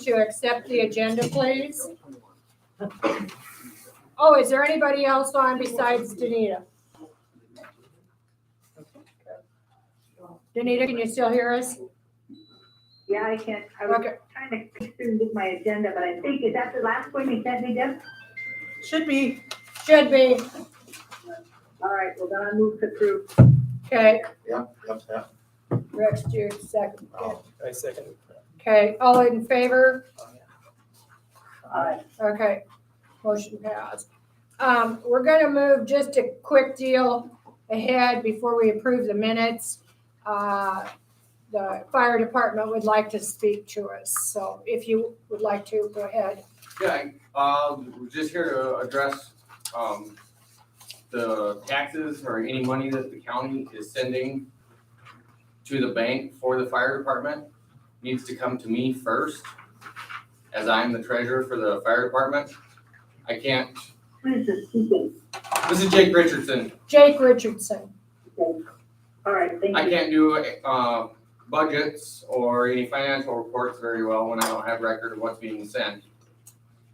to accept the agenda, please? Oh, is there anybody else on besides Danita? Danita, can you still hear us? Yeah, I can. I was Okay. trying to click through with my agenda, but I think, is that the last one you sent me, Deb? Should be. Should be. All right, well, then I move to approve. Okay, Yep. Rex, you second. I second. Okay, all in favor? Aye. Okay, motion passed. We're gonna move just a quick deal ahead before we approve the minutes. The fire department would like to speak to us, so if you would like to, go ahead. Yeah, we're just here to address, the taxes or any money that the county is sending to the bank for the fire department needs to come to me first, as I'm the treasurer for the fire department. I can't, Who is this speaking? this is Jake Richardson. Jake Richardson. All right, thank I you. can't do, budgets or any financial reports very well when I don't have record of what's being sent.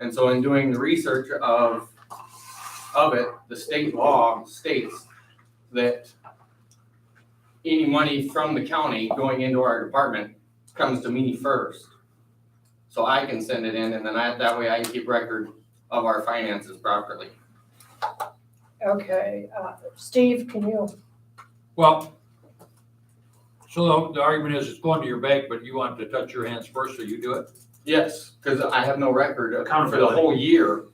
And so in doing the research of it, the state law states that any money from the county going into our department comes to me first. So I can send it in and then that way I can keep record of our finances properly. Okay, Steve, can you? Well, so the argument is it's going to your bank, but you want to touch your hands first, so you do it? Yes, because I have no record for the Accountability. whole year,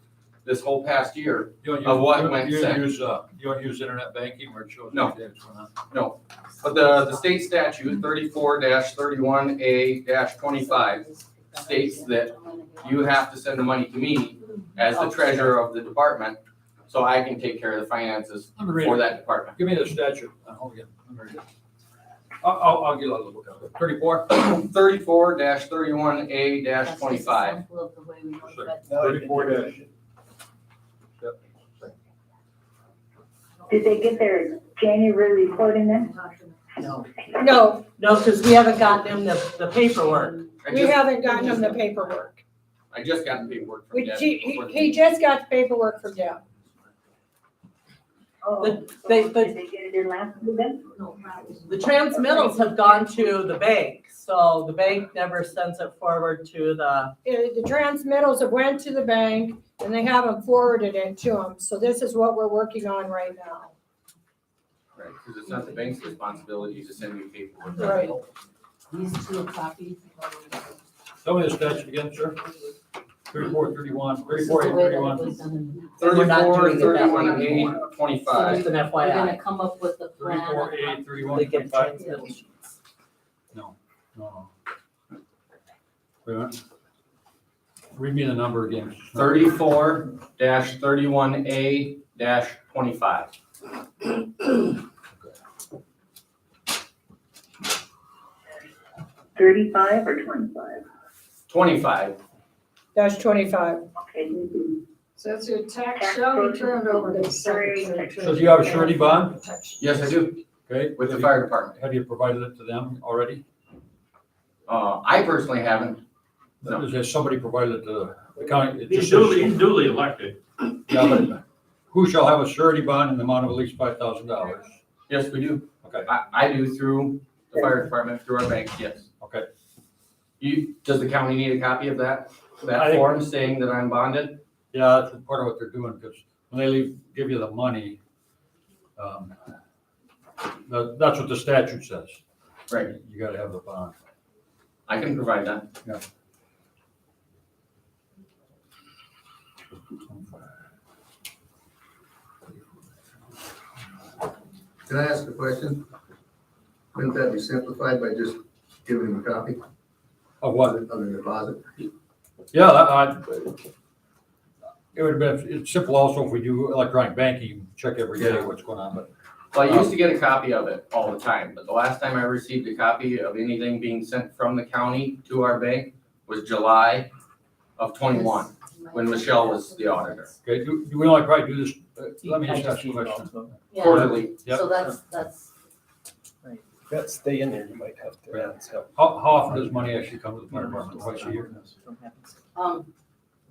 this whole past year. You don't Of what use- went you sent. don't use internet banking where it shows No. everything that's going on? No, but the state statute 34-31A-25 states that you have to send the money to me as the treasurer of the department, so I can take care of the finances Let me read for it. that department. Give me the statute. Hold on. Let me read it. I'll get a little look at it. 34? 34-31A-25. 34 dash. Did they get their January report in then? No, No, because we haven't gotten them the paperwork. we haven't gotten him the paperwork. I just got the paperwork from Deb. He just got the paperwork from Deb. Oh, The- so they- did they get it in last week then? The transmittals have gone to the bank, so the bank never sends it forward to the, The transmittals have went to the bank and they haven't forwarded it to them. So this is what we're working on right now. Right, because it's not the bank's responsibility to send me paperwork. Right. These two copies. Tell me the statute again, sir. 34, 31, This is 34, the way that it 31. was done in- And we're not doing it that way anymore. So 34-31A-25. just an We're gonna FYI. come up with a plan. 34A, 31, They get 25. transmittal sheets. No. Wait a minute. Read me the number again. 34-31A-25. $35 or $25? 25. That's 25. Okay, thank you. So it's your tax Tax shall be code. turned over to the Secretary. secretary. So do you have a surety bond? Yes, I do, Okay. with the fire department. Have you provided it to them already? I personally haven't. No. Has somebody provided it to the county? It He's just says- duly elected. Yeah, but who shall have a surety bond in the amount of at least $5,000? Yes, we do. Okay, I do through the fire department, through our bank, yes. okay. Does the county need a copy of that? I That think- form saying that I'm bonded? Yeah, that's part of what they're doing, because when they give you the money, that's what the statute says. Right, You gotta have the bond. I can provide that. Can I ask a question? Wouldn't that be simplified by just giving them a copy Of what? of the deposit? Yeah, it would have been, it's simple also if we do electronic banking, you check every day what's going on, but Well, I used to get a copy of it all the time, but the last time I received a copy of anything being sent from the county to our bank was July of 21, when Michelle was the auditor. okay, do we only probably do this, let me just ask you a question. Yeah, Quarterly, Yep. so that's, That stay in there, you might have to ask help. How often does money actually come to the fire department? Twice a year? This one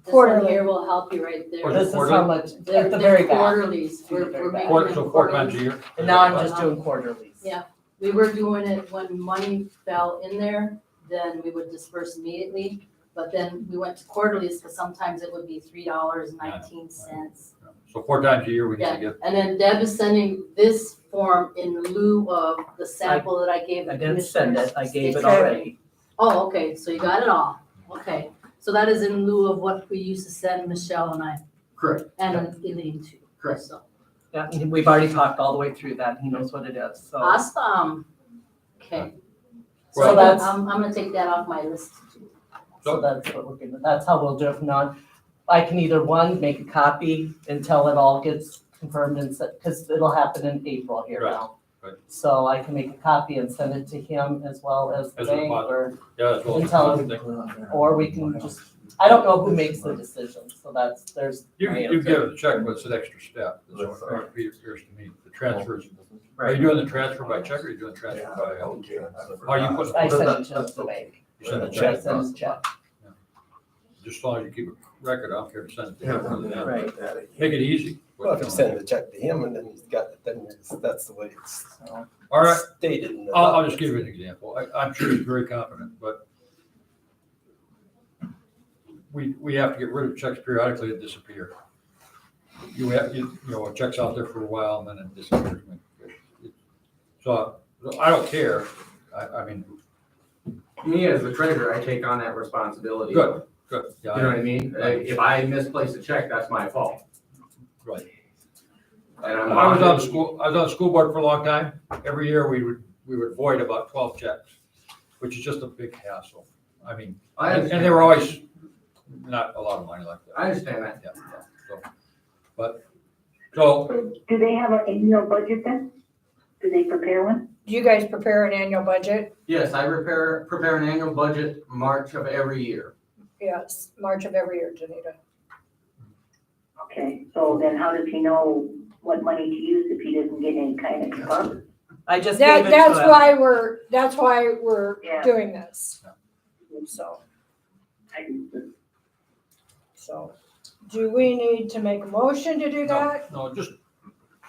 Quarterly. here will help you right there. Or This is how much, at the very back. Quarterlies, we're making Four, it so 4 times a quarterly. year? And now I'm just doing quarterlies. Yeah. We were doing it when money fell in there, then we would disperse immediately. But then we went to quarterlies because sometimes it would be $3.19. So 4 times a year we need to Yeah, get, and then Deb is sending this form in lieu of the sample that I gave the I didn't send it, I commissioners. gave it Okay. already. Oh, okay, so you got it all. Okay, so that is in lieu of what we used to send Michelle and I, Correct. and Elaine too. Correct. So, Yeah, we've already talked all the way through that, he knows what it is, so. awesome. Okay. So So that's- I'm gonna take that off my list too. So that's what we're gonna, that's how we'll do it from now on. I can either, one, make a copy until it all gets confirmed and set, because it'll happen in April here Right, now. right. So I can make a copy and send it to him as well as the As a bank, deposit. or, yeah, as well. Until- or we can just, I don't know who makes the decision, so there's You, my you answer. give it a check, but it's an extra step. That's what it appears to me. The transfers, are you doing the transfer by check or are you doing transfer by, are you putting? I send it to the bank. You send a I check, send a check, just as long as you keep a record, I don't care to send it to him. right. Make it easy. Well, if you send the check to him and then he's got it, then that's the way it's All right, stated in the. I'll just give you an example. I'm sure he's very competent, but we have to get rid of checks periodically that disappear. You have, you know, a check's out there for a while and then it disappears. So I don't care. I mean, Me as the treasurer, I take on that responsibility. good, good. You know what I mean? If I misplace a check, that's my fault. Right. And I'm I was on bonded. the school board for a long time. Every year we would void about 12 checks, which is just a big hassle. I mean, I and understand. they were always not a lot of money like that. I understand that. Yeah, so, but, so, Do they have an annual budget then? Do they prepare one? Do you guys prepare an annual budget? Yes, I prepare an annual budget March of every year. Yes, March of every year, Janita. Okay, so then how does he know what money to use if he doesn't get any kind of deposit? I just gave it to That's him. why we're Yeah. doing this. So, do we need to make a motion to do that? no, just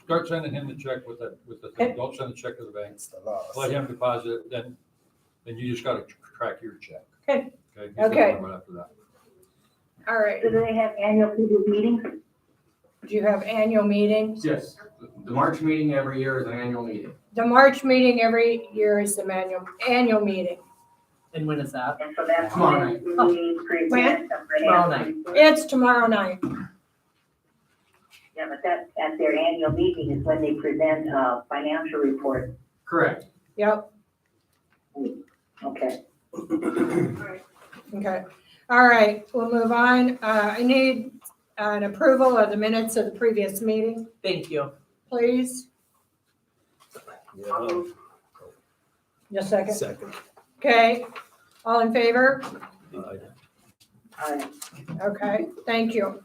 start sending him the check with the thing. Don't send the check to the bank. It's the law. Let him deposit it, then you just gotta track your check. Okay. Okay. Okay. Right after that. All right, So do they have annual public meetings? do you have annual meetings? Yes, the March meeting every year is an annual meeting. The March meeting every year is the annual meeting. And when is that? And so that's Tomorrow when we present the Tomorrow financial. It's tomorrow night. Yeah, but that, at their annual meeting is when they present a financial report. Correct. Yep, Okay. okay. All right, we'll move on. I need an approval of the minutes of the previous meeting, Thank you. please. Yeah, Just a second. second. Okay, all in favor? Alright. Okay, thank you.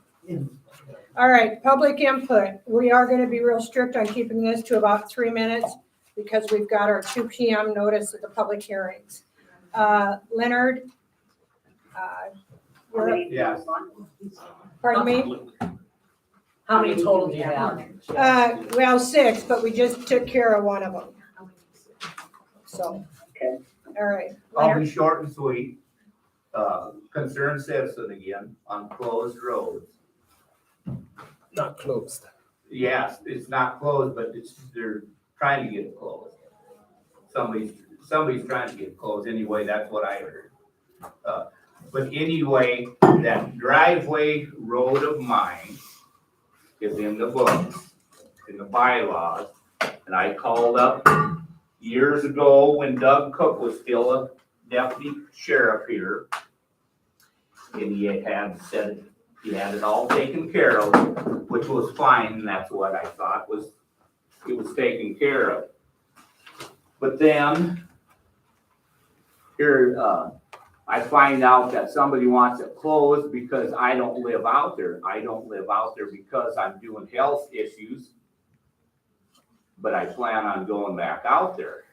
All right, public input. We are gonna be real strict on keeping this to about 3 minutes because we've got our 2 PM notice of the public hearings. Leonard? How many do you Yes. want? Pardon me? How many total do you have? Well, 6, but we just took care of one of them. So, Okay. all right. I'll Leonard? be short and sweet. Concerned citizen again on closed roads. Not closed. Yes, it's not closed, but they're trying to get it closed. Somebody's trying to get it closed anyway, that's what I heard. But anyway, that driveway road of mine is in the books, in the bylaws. And I called up years ago when Doug Cook was still a deputy sheriff here. And he had said he had it all taken care of, which was fine, and that's what I thought it was taken care of. But then, here, I find out that somebody wants it closed because I don't live out there. I don't live out there because I'm doing health issues. But I plan on going back out there.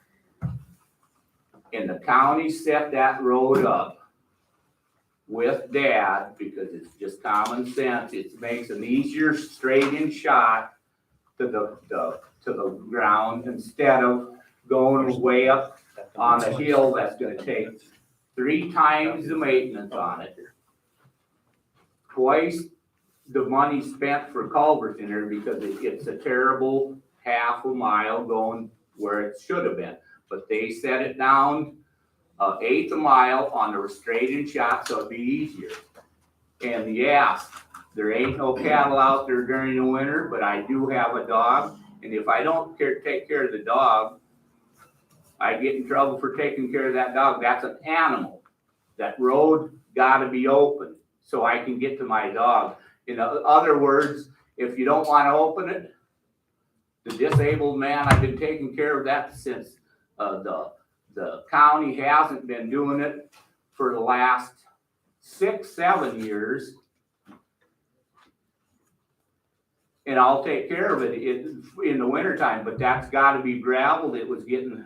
And the county set that road up with Dad, because it's just common sense, it makes an easier straight-in shot to the ground instead of going way up on a hill that's gonna take 3 times the maintenance on it. Twice the money spent for culverts in there because it's a terrible half a mile going where it should have been. But they set it down 1/8 a mile on the straight-in shot, so it'd be easier. And yes, there ain't no cattle out there during the winter, but I do have a dog, and if I don't take care of the dog, I get in trouble for taking care of that dog. That's an animal. That road gotta be open so I can get to my dog. In other words, if you don't wanna open it, the disabled man, I've been taking care of that since, the county hasn't been doing it for the last 6-7 years. And I'll take care of it in the wintertime, but that's gotta be gravelled. It was getting,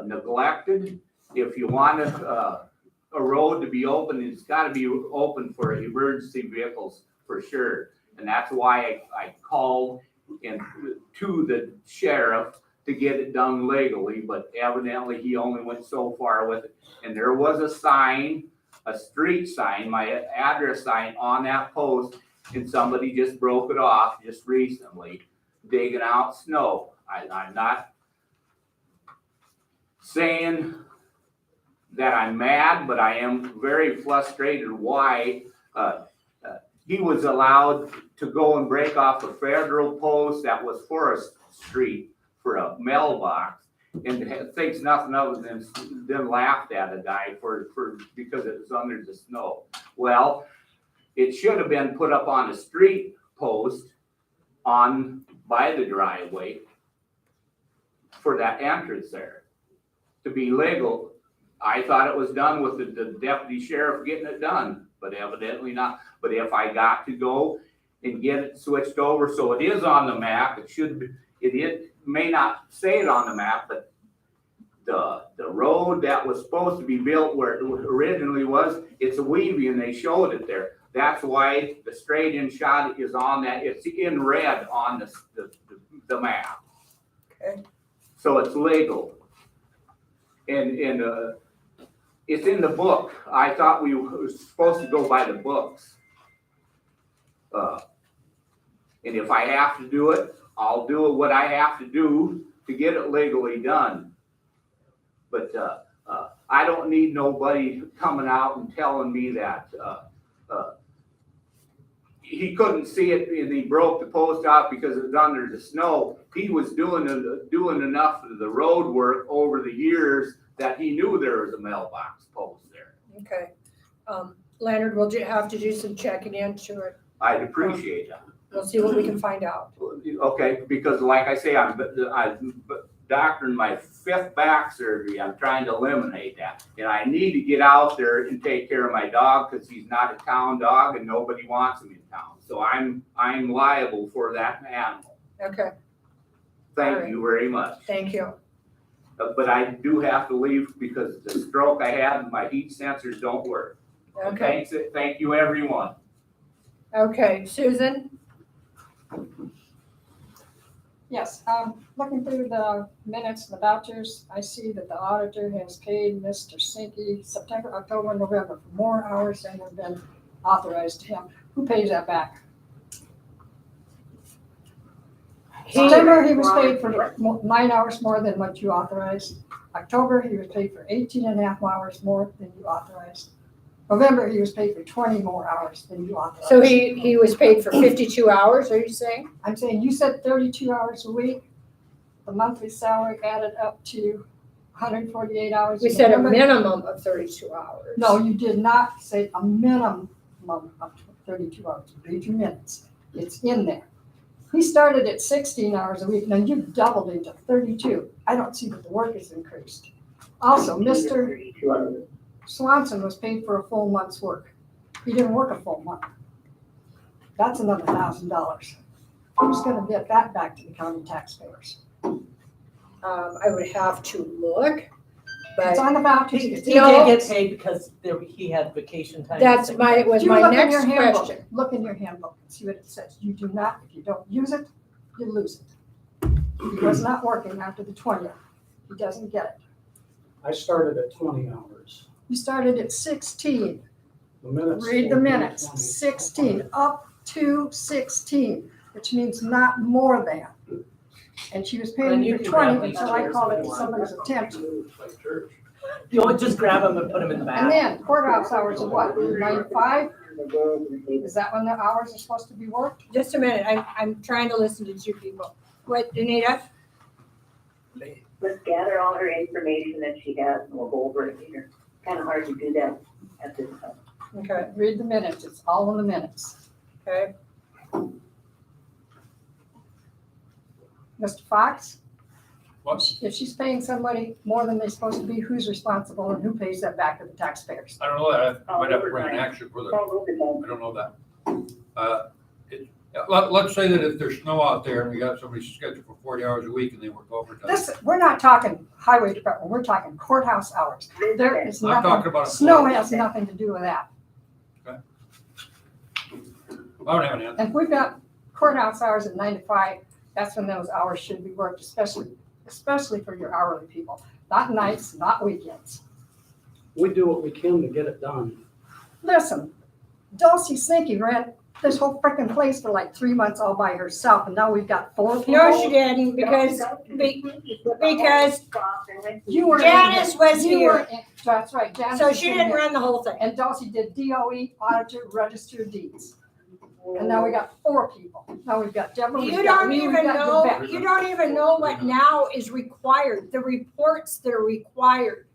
neglected. If you want a road to be open, it's gotta be open for emergency vehicles for sure. And that's why I called to the sheriff to get it done legally, but evidently he only went so far with it. And there was a sign, a street sign, my address sign on that post, and somebody just broke it off just recently, digging out snow. I'm not saying that I'm mad, but I am very frustrated why he was allowed to go and break off a federal post that was Forest Street for a mailbox, and thinks nothing of it, then laughed at a guy for because it was under the snow. Well, it should have been put up on a street post by the driveway for that entrance there to be legal. I thought it was done with the deputy sheriff getting it done, but evidently not. But if I got to go and get it switched over, so it is on the map, it may not say it on the map, but the road that was supposed to be built where it originally was, it's a weavy, and they showed it there. That's why the straight-in shot is on that. It's in red on the map. Okay. So it's legal. And it's in the book. I thought we were supposed to go by the books. And if I have to do it, I'll do what I have to do to get it legally done. But I don't need nobody coming out and telling me that he couldn't see it and he broke the post out because it was under the snow. He was doing enough of the road work over the years that he knew there was a mailbox post there. Okay. Leonard, we'll have to do some checking into it. I'd appreciate that. We'll see what we can find out. Okay, because like I say, I'm doctoring my 5th back surgery. I'm trying to eliminate that. And I need to get out there and take care of my dog because he's not a town dog and nobody wants him in town. So I'm liable for that animal. Okay, Thank you very much. thank you. But I do have to leave because the stroke I had, my heat sensors don't work. Okay, Thank you, everyone. okay. Susan? Yes, looking through the minutes and the vouchers, I see that the auditor has paid Mr. Sinky September, October, and November for more hours than have been authorized to him. Who pays that back? September, he was paid for 9 hours more than what you authorized. October, he was paid for 18.5 hours more than you authorized. November, he was paid for 20 more hours than you authorized. So he was paid for 52 hours, are you saying? I'm saying you said 32 hours a week. The monthly salary added up to 148 hours. We in said a November. minimum of 32 hours. No, you did not say a minimum of 32 hours. Read your minutes. It's in there. He started at 16 hours a week, now you've doubled it to 32. I don't see that the work has increased. Also, Mr. Swanson was paid for a full month's work. He didn't work a full month. That's another $1,000. Who's gonna get that back to the county taxpayers? I would have to look. It's but on the vouchers. He It's did No. get paid because he had vacation time. that's was You my look in next your handbook. question. Look in your handbook and see what it says. You do not, if you don't use it, you lose it. He was not working after the 20th. He doesn't get it. I started at 20 hours. You started at 16. The minutes. Read the will be minutes. 20. 16, up to 16, which means not more than. And she was Then paying you you can for grab 20 these until I chairs called if it you to want. somebody's attention. It's like church. You would just grab them and put them in the And bag. then courthouse hours are what, 9 to 5? Is that when the hours are supposed to be worked? Just a minute, I'm trying to listen to two people. What, Anita? Let's gather all her information that she has and we'll go over it later. Kind of hard to do that at this time. Okay, Read the minutes, it's all in the minutes. okay. Mr. Fox? What? If she's paying somebody more than they're supposed to be, who's responsible and who pays that back to the taxpayers? I don't know that, I might have to bring an action for the, Call overtime. I don't know that. Let's say that if there's snow out there and we got somebody scheduled for 40 hours a week and they work overtime. This, we're not talking highway department, we're talking courthouse hours. There is I'm nothing, talking about. snow has nothing to do with that. I don't have an answer. And if we've got courthouse hours at 9 to 5, that's when those hours should be worked, especially for your hourly people. Not nights, not weekends. We do what we can to get it done. Listen, Dulcie Sneaky ran this whole freaking place for like 3 months all by herself, and now we've got 4 people. No, she didn't, because You were. Janice was you here. were in- That's right, Janice. So was she in didn't here. run the whole thing. And Dulcie did DOE, auditor, register of deeds. And now we got 4 people. Now we've got Deborah. we've You got don't me, we've even got know, Yvette. you don't even know what now is required, the reports that are required.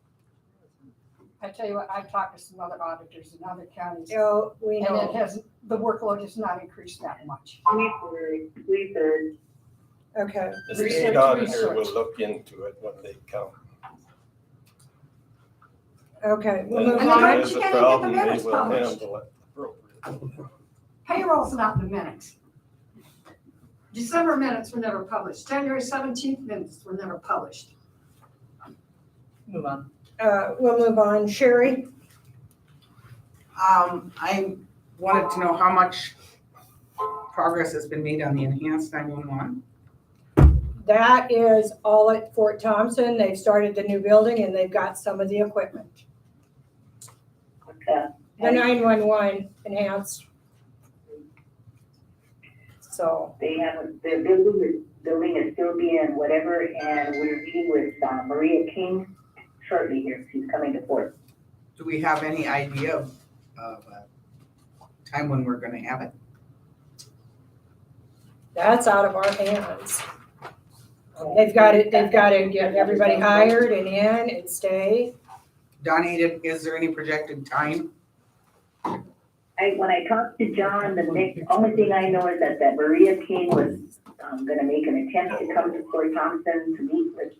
I tell you what, I've talked to some other auditors in other counties, So we and it know, has, the workload has not increased that much. We've heard. okay. The state Research, auditor research. will look into it when they come. Okay, we'll And move if then there on. is you a can't get the problem, they minutes will published. handle it appropriately. Payroll's not in the minutes. December minutes were never published. January 17th minutes were never published. Move on. We'll move on. Sherry? I wanted to know how much progress has been made on the enhanced 911. That is all at Fort Thompson. They've started the new building and they've got some of the equipment. Okay. The 911 enhanced. So, They haven't, the building is still being whatever, and we're meeting with Maria King shortly here. She's coming to Fort. Do we have any idea of time when we're gonna have it? that's out of our hands. They've got to get everybody hired and in and stay. Donnie, is there any projected time? When I talked to John, the only thing I know is that Maria King was gonna make an attempt to come to Fort Thompson to meet with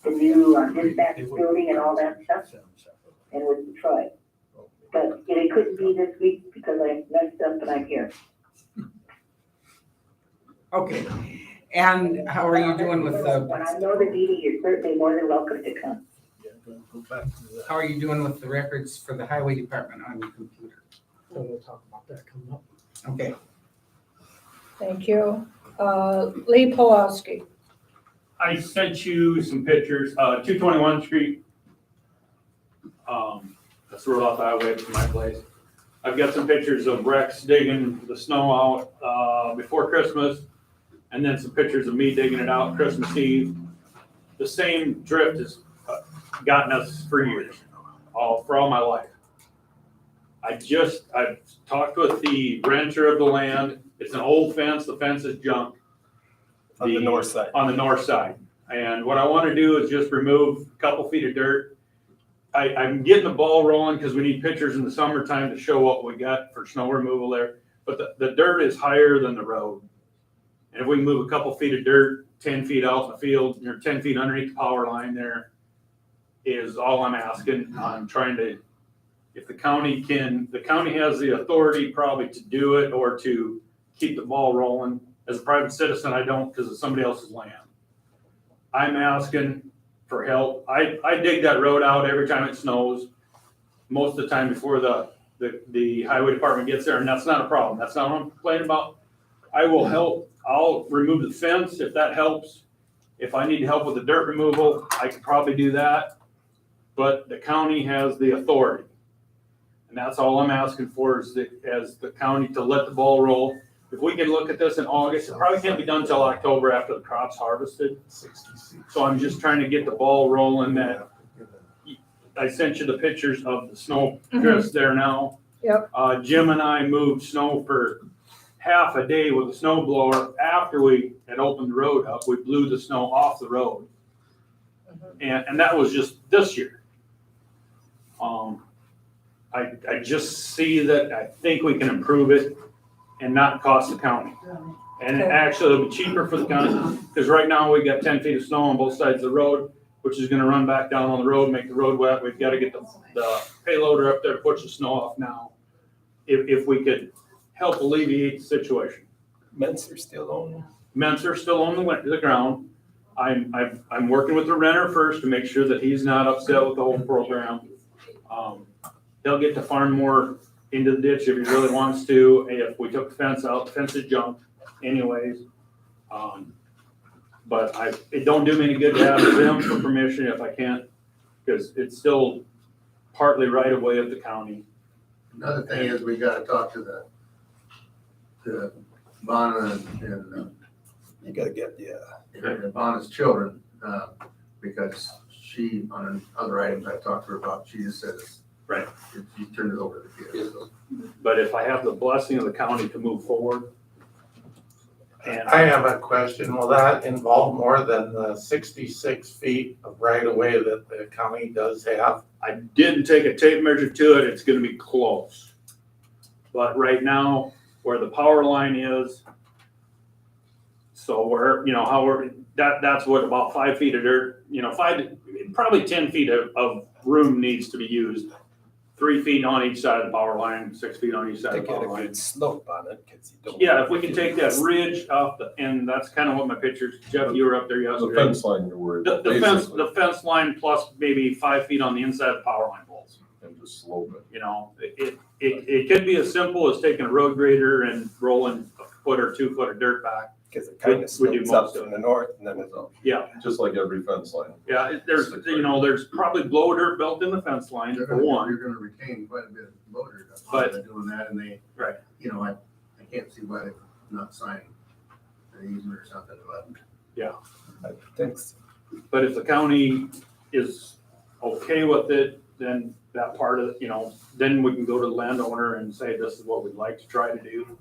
the new dispatch building and all that stuff, and with Detroit. But it couldn't be this week because I messed up and I'm here. Okay, and how are you doing with When I know the meeting, you're certainly more than welcome to come. how are you doing with the records for the highway department on your computer? So we'll talk about that coming up. Okay, Thank you. Lee Pulowski. I sent you some pictures, 221 Street. That's the road off the highway to my place. I've got some pictures of Rex digging the snow out, before Christmas. And then some pictures of me digging it out Christmas Eve. The same drift has gotten us for years, for all my life. I've talked with the renter of the land. It's an old fence. The fence is junk. On the north side. On the north side. And what I want to do is just remove a couple feet of dirt. I'm getting the ball rolling because we need pictures in the summertime to show what we got for snow removal there. But the dirt is higher than the road. And if we can move a couple feet of dirt, 10 feet out in the field, 10 feet underneath the power line there is all I'm asking. I'm trying to, if the county has the authority probably to do it or to keep the ball rolling. As a private citizen, I don't because it's somebody else's land. I'm asking for help. I dig that road out every time it snows, most of the time before the highway department gets there, and that's not a problem. That's not what I'm complaining about. I will help. I'll remove the fence if that helps. If I need help with the dirt removal, I could probably do that. But the county has the authority. And that's all I'm asking for is as the county to let the ball roll. If we can look at this in August, it probably can't be done till October after the crop's harvested. So I'm just trying to get the ball rolling that I sent you the pictures of the snow drifts there now. Yep. Jim and I moved snow for half a day with a snow blower. After we had opened the road up, we blew the snow off the road. And that was just this year. I just see that I think we can improve it and not cost the county. And it actually will be cheaper for the county, because right now we got 10 feet of snow on both sides of the road, which is gonna run back down on the road, make the road wet. We've gotta get the payloader up there to push the snow off now. If we could help alleviate the situation. Men's are still on. Menser still on the ground. I'm working with the renter first to make sure that he's not upset with the whole program. He'll get to farm more into the ditch if he really wants to. If we took the fence out, the fence is junk anyways. But it don't do me any good to have them for permission if I can't, because it's still partly right of way of the county. Another thing is we gotta talk to Bonna and You gotta get, Bonna's children, because she, on other items I talked to her about, she just said it's. Right. She turned it over to the kids, so. But if I have the blessing of the county to move forward. And I have a question. Will that involve more than the 66 feet of right of way that the county does have? I didn't take a tape measure to it, it's gonna be close. But right now, where the power line is, so where, that's what, about 5 feet of dirt, probably 10 feet of room needs to be used. 3 feet on each side of the power line, 6 feet on each side to of the get a power line. good slope on it, cause you don't. Yeah, if we can take that ridge off and that's kind of what my pictures, Jeff, you were up there The yesterday. fence line you're worried about, The fence line plus maybe 5 feet on the inside of the power line poles. and just slope it. It could be as simple as taking a road grader and rolling a foot or 2 foot of dirt back. Cause it kind of We do slopes up most of from the north and then it's up. Yeah, Just like every fence line. yeah, there's probably blow dirt built in the fence line You're for gonna, one. you're gonna retain quite a bit of motor. But- By doing that, and they. Right. I can't see why they're not signing an easement or something, but. I think so. But if the county is okay with it, then that part of, then we can go to the landowner and say, this is what we'd like to try to do.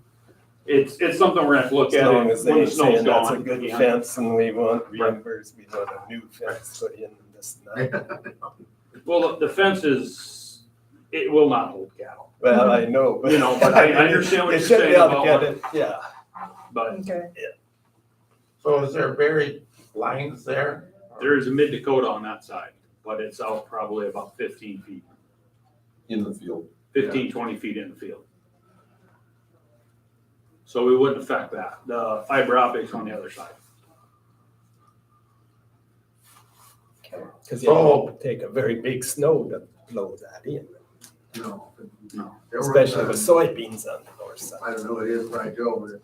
It's something we're gonna have to look As at long as when they the snow's saying that's a gone. good again. fence and we want Right. reimbursed, we want a new fence put in and this and that. Well, the fence it will not hold cattle, Well, I know, but. but I understand what You you're should be saying able to about get what- it, yeah. but Okay. So is there buried lines there? there is a mid Dakota on that side, but it's out probably about 15 feet, In the field. 20 feet in the field. So we wouldn't affect that. The fiber optics on the other side. Cause it'll take a very big snow to blow that in, No. No. There were, especially with soybeans on the north side. I don't know who it is, probably Joe, but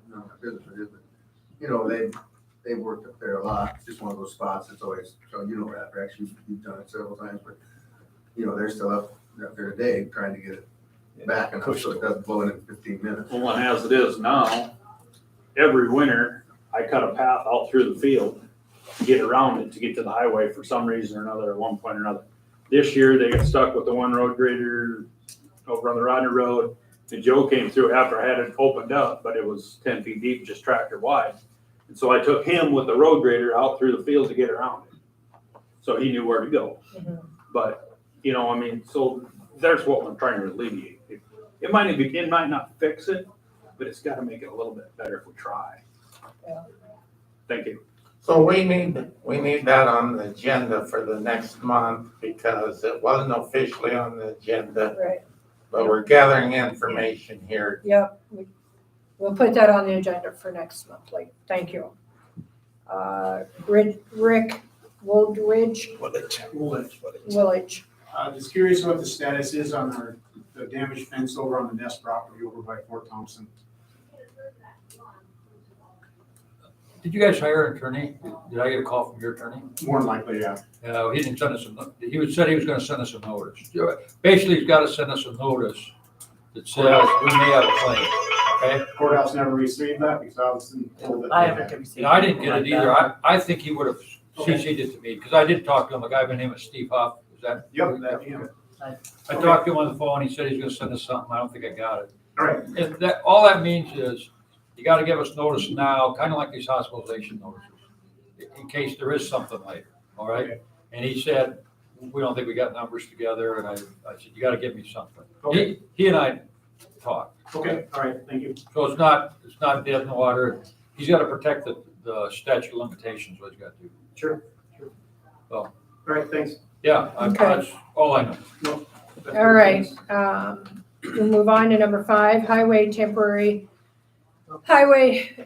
no, my business it is, but, they've worked up there a lot. It's just one of those spots that's always, so that, actually, you've done it several times, but, they're still up there today trying to get it back enough so it doesn't blow in 15 minutes. Well, and as it is now, every winter, I cut a path out through the field to get around it, to get to the highway for some reason or another, at one point or another. This year, they got stuck with the one road grader over on the Rodney Road, and Joe came through after I had it opened up, but it was 10 feet deep, just tractor wide. And so I took him with the road grader out through the field to get around it. So he knew where to go. But, so there's what I'm trying to alleviate. It might not fix it, but it's gotta make it a little bit better if we try. Yeah. Thank you. So we need that on the agenda for the next month because it wasn't officially on the agenda, Right. but we're gathering information here. Yep. We'll put that on the agenda for next month. Thank you. Rick Woldridge Village. Just curious what the status is on the damaged fence over on the Nest property over by Fort Thompson. Did you guys hire an attorney? Did I get a call from your attorney? More than likely, yeah. He didn't send us said he was gonna send us a notice. Basically, he's gotta send us a notice that says we may have a claim, okay? Courthouse never received that because I was told that. I haven't received. And I didn't get it anything either. like I think he would have CC'd it to me, because I did talk to him, a guy by the name of Steve Huff. Is that? Yep, that, yeah. I talked to him on the phone. He said he's gonna send us something. I don't think I got it. All right. And that, all that means is you gotta give us notice now, kind of like these hospitalization notices, in case there is something later, all right? Okay. And he said, we don't think we got numbers together, and I said, you gotta give me something. Okay. He and I talked. Okay, all right, thank you. So it's not dead in the water. He's gotta protect the statute of limitations, what he's gotta do. Sure. So, All right, thanks. yeah, Okay. that's all I know. All right, we'll move on to number 5, highway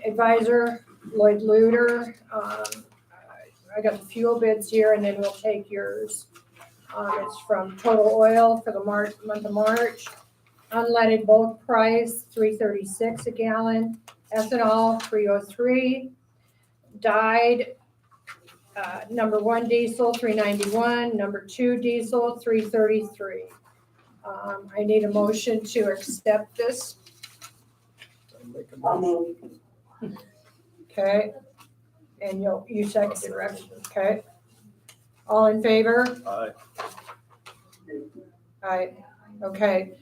advisor Lloyd Luder. I got the fuel bids here and then we'll take yours. It's from Total Oil for the month of March. Unleaded bulk price, $3.36 a gallon. Ethanol, $3.03. Dyed, number 1 diesel, $3.91. Number 2 diesel, $3.33. I need a motion to accept this. I'll move. Okay. And you seconded, Rex. Okay. All in favor? Aye. Aye. Okay.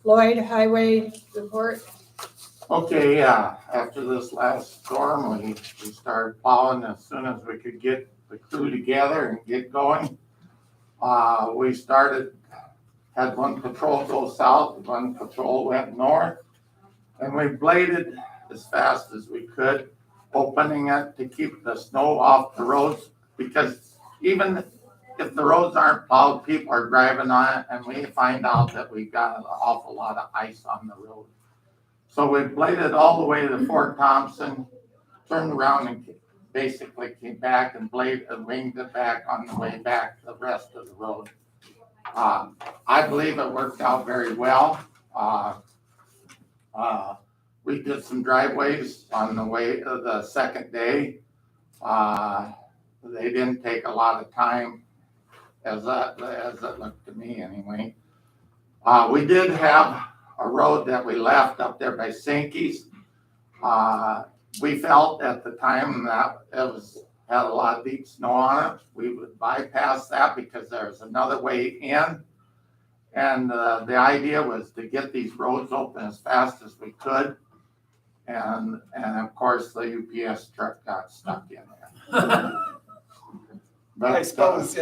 Lloyd, highway report. Okay, yeah, after this last storm, we started plowing as soon as we could get the crew together and get going. We had one patrol go south, one patrol went north, and we bladed as fast as we could, opening it to keep the snow off the roads, because even if the roads aren't plowed, people are driving on it, and we find out that we've got an awful lot of ice on the road. So we bladed all the way to Fort Thompson, turned around and basically came back and winged it back on the way back the rest of the road. I believe it worked out very well. We did some driveways on the way of the second day. They didn't take a lot of time, as it looked to me anyway. We did have a road that we left up there by Sinky's. We felt at the time that it had a lot of deep snow on it. We would bypass that because there's another way in. And the idea was to get these roads open as fast as we could. And of course, the UPS truck got stuck in there. But I suppose,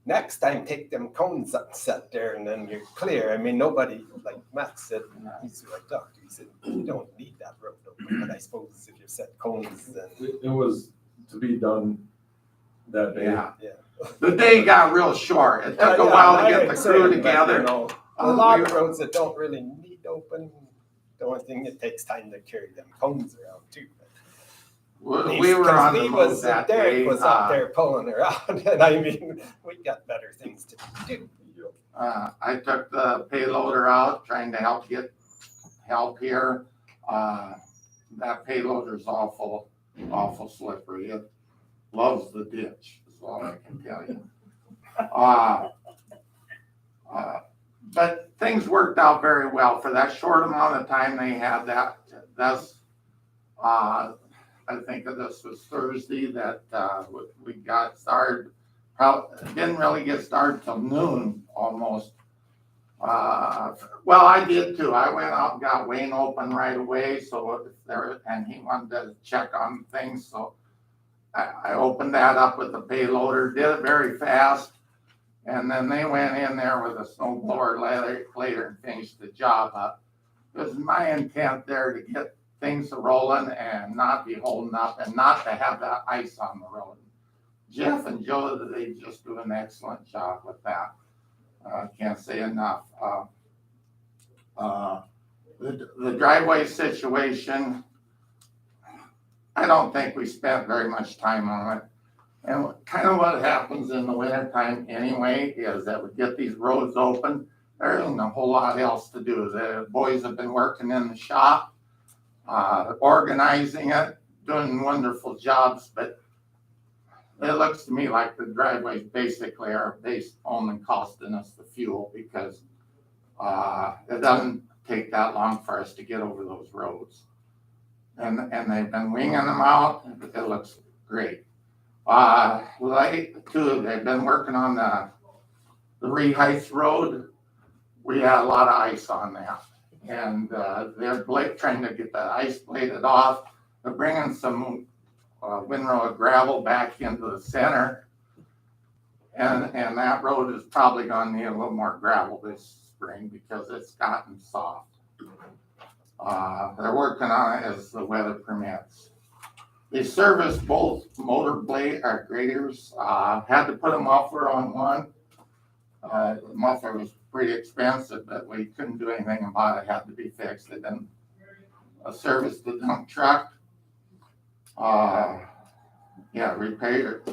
next time take them cones up, set there, and then you're clear. I mean, nobody, like Matt said, he's my doctor, he said, you don't need that road open, but I suppose if you set cones, then. It was to be done that day. Yeah. Yeah. The day got real short. It took a while to get the crew together. A lot of roads that don't really need open, the only thing, it takes time to carry them cones around too. We were on the move that day. Derek was up there pulling her out, and I mean, we got better things to do. I took the payloader out, trying to get help here. That payloader's awful slippery. It loves the ditch, is all I can tell you. But things worked out very well for that short amount of time they had that. I think this was Thursday that we got started. Didn't really get started till noon almost. Well, I did too. I went out and got Wayne open right away. And he wanted to check on things. So I opened that up with the payloader, did it very fast. And then they went in there with a snow blower later and finished the job up. It was my intent there to get things rolling and not be holding up and not to have that ice on the road. Jeff and Joe, they just do an excellent job with that. Can't say enough. The driveway situation, I don't think we spent very much time on it. And kind of what happens in the winter time anyway is that we get these roads open. There isn't a whole lot else to do. The boys have been working in the shop, organizing it, doing wonderful jobs, but it looks to me like the driveways basically are based only costing us the fuel because it doesn't take that long for us to get over those roads. And they've been winging them out. It looks great. Late too, they've been working on the Reed Road. We had a lot of ice on that. And they're trying to get the ice bladed off. They're bringing some windrow gravel back into the center. And that road is probably going to need a little more gravel this spring because it's gotten soft. They're working on it as the weather permits. They service both motor blade or graders. Had to put a muffler on one. The muffler was pretty expensive, but we couldn't do anything about it. It had to be fixed. They then serviced the dump truck. Repaired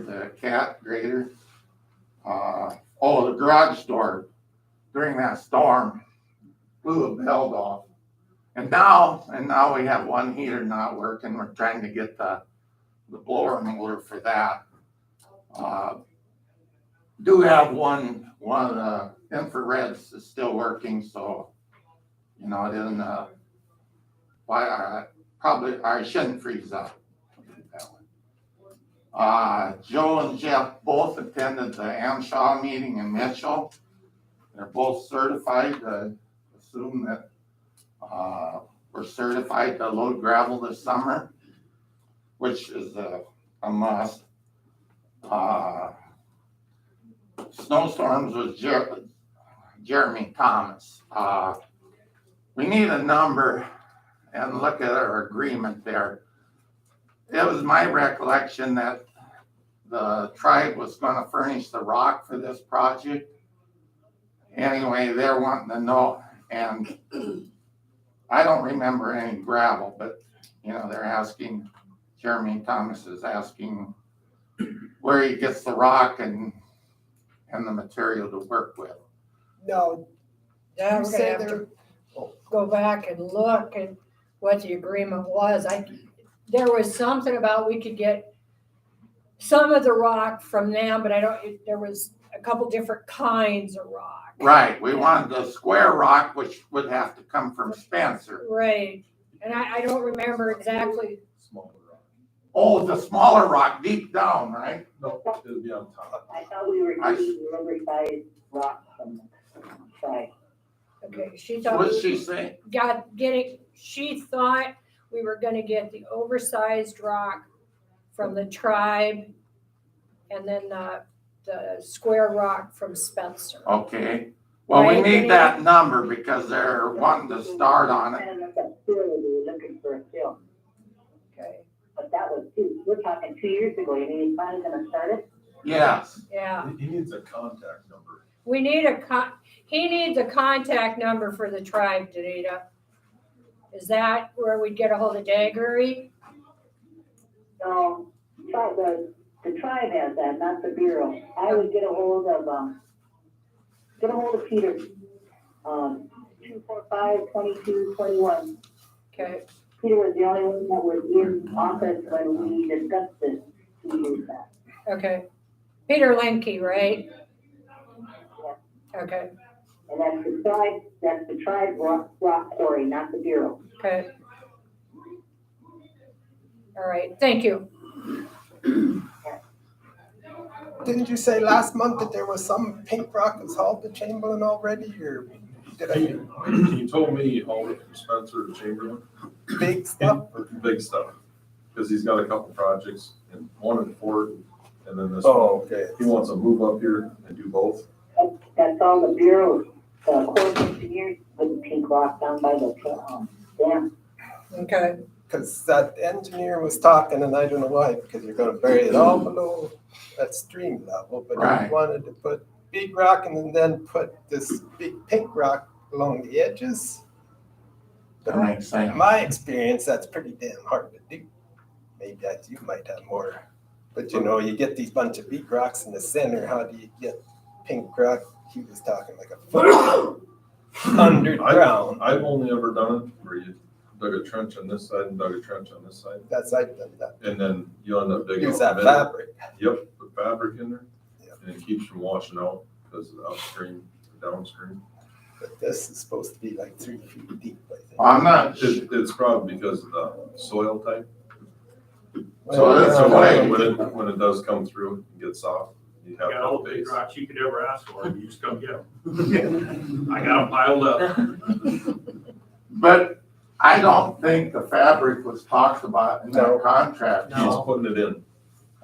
the cat grader. The garage door during that storm blew a belt off. And now we have one heater not working. We're trying to get the blower motor for that. Do have one of the infrareds is still working, so it isn't I shouldn't freeze up. Joe and Jeff both attended the Amshaw meeting in Mitchell. They're both certified. Assume that we're certified to load gravel this summer, which is a must. Snowstorms with Jeremy Thomas. We need a number and look at our agreement there. It was my recollection that the tribe was going to furnish the rock for this project. Anyway, they're wanting to know, and I don't remember any gravel, but they're asking, Jeremy Thomas is asking where he gets the rock and the material to work with. No, I'm gonna have to go back and look at what the agreement was. There was something about we could get some of the rock from them, but there was a couple different kinds of rock. Right, we wanted the square rock, which would have to come from Spencer. Right, and I don't remember exactly. Smaller rock. Oh, the smaller rock deep down, right? No, it'll be on top. I thought we were getting the oversized rock from the tribe. Okay, she thought. What did she say? She thought we were gonna get the oversized rock from the tribe and then the square rock from Spencer. Okay, well, we Right, need that number because they're wanting to start on it. And that's still, we were looking for a still. Okay, But that was we're talking 2 years ago. You mean he's finally gonna start it? Yes, yeah. He needs a contact number. We need he needs a contact number for the tribe, Danita. Is that where we'd get a hold of Daggery? No, the tribe has that, not the bureau. I would get a hold of Peter. 245-2221. Okay, Peter was the only one that was in office when we discussed this 2 years back. okay. Peter Lenke, right? Okay, And that's the tribe rock quarry, not the bureau. okay. All right, thank you. Didn't you say last month that there was some pink rock that's hauled to Chamberlain already, or did I? He told me he hauled it from Spencer to Chamberlain. Big stuff? Big stuff, because he's got a couple projects, and one in Fort, and then this Oh, one. okay. He wants to move up here and do both. That's all the bureau, the Corps of Engineers with the pink rock down by the dam. Okay, Because that engineer was talking, and I don't know why, because you're gonna bury it all below that stream level, but Right. he wanted to put big rock and then put this big pink rock along the edges. But that makes sense. in my experience, that's pretty damn hard to do. maybe you might have more. But you know, you get these bunch of beat rocks in the center, how do you get pink rock? He was talking like a foot underground. I've only ever done it where you dug a trench on this side and dug a trench on this side. I've done that. And then you end up digging. Use out that the middle. fabric. Yep, put fabric in there. Yep. And it keeps from washing out because of the upstream, downstream. But this is supposed to be like 3 feet deep, I think. I'm not, It's probably because of the soil type. Well, So that's yeah, why- when it does come through and get soft, you have Got all no the big base. rocks you could ever ask for, you just come get them. I got them piled up. but I don't think the fabric was talked about in No. that contract. He's putting it in.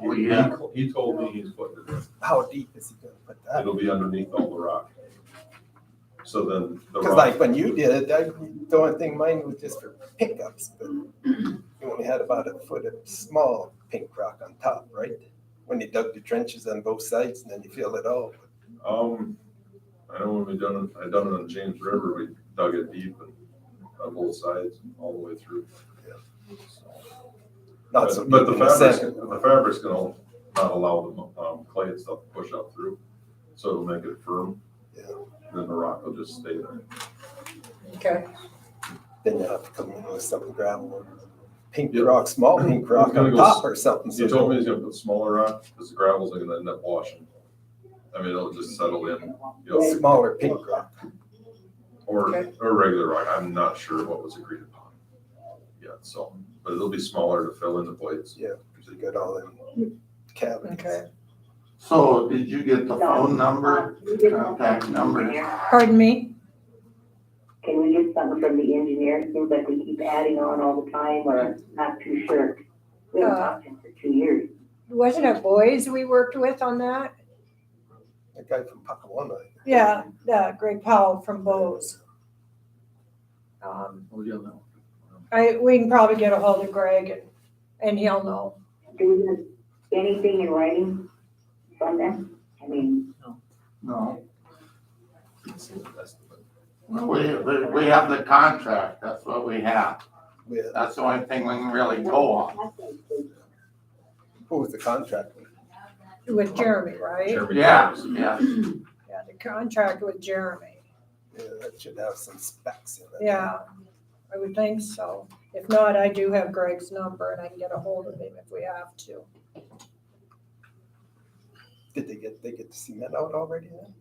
Oh, yeah. He told me he's putting it in. How deep is he gonna put that? It'll be underneath all the rock. So then the Because rock, like when you did it, the only thing mine was just for pickups, but you only had about a foot of small pink rock on top, right? When you dug the trenches on both sides and then you fill it all. I know when I done it on James River, we dug it deep and on both sides, all the way through. Not so But deep the in the fabric's, center. the fabric's gonna not allow the, clay and stuff to push up through, so it'll make it firm. Yeah. Then the rock will just stay there. Okay. Then you have to come in with some gravel or pink Yeah. rock, small pink rock gonna on go top or something. He told me he's gonna put smaller rock, because the gravel's gonna end up washing. I mean, it'll just settle in, you know, Smaller pink rock. or Okay. regular rock. I'm not sure what was agreed upon yet, so, but it'll be smaller to fill in the voids. Yeah, because you got all them cabins. Okay. So did you get the phone number, Can we get contact something from the number? engineer? Pardon me? Can we get something from the engineer? It seems like we keep adding on all the time, or not too sure. We haven't talked to him for 2 years. Wasn't it Boys we worked with on that? The guy from Pacawanda. Yeah, Greg Powell from Bose. We can probably get a hold of Greg and he'll know. Do we have anything in writing from them? I mean, No. We have the contract, that's what we have. With, That's the only thing we can really go on. who was the contract with? With Jeremy, right? Jeremy Yeah, Powers. yeah. Yeah, the contract with Jeremy. Yeah, that should have some specs in it. Yeah, I would think so. If not, I do have Greg's number and I can get a hold of him if we have to. Did they get the cement out already then?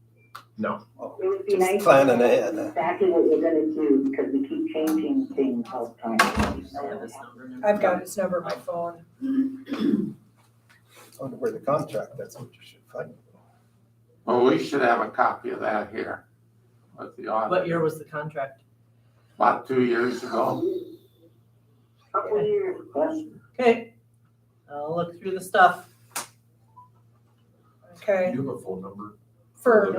No. Oh, it would be just nice. planning to know ahead, huh? Exactly what we're gonna do, because we keep changing things all the time. I've got his number on my phone. I wonder where the contract, that's what you should find. Well, we should have a copy of that here with the What audit. year was the contract? About 2 years ago. Couple years, but Okay, I'll look through the stuff. Okay, Do you have a phone number? for,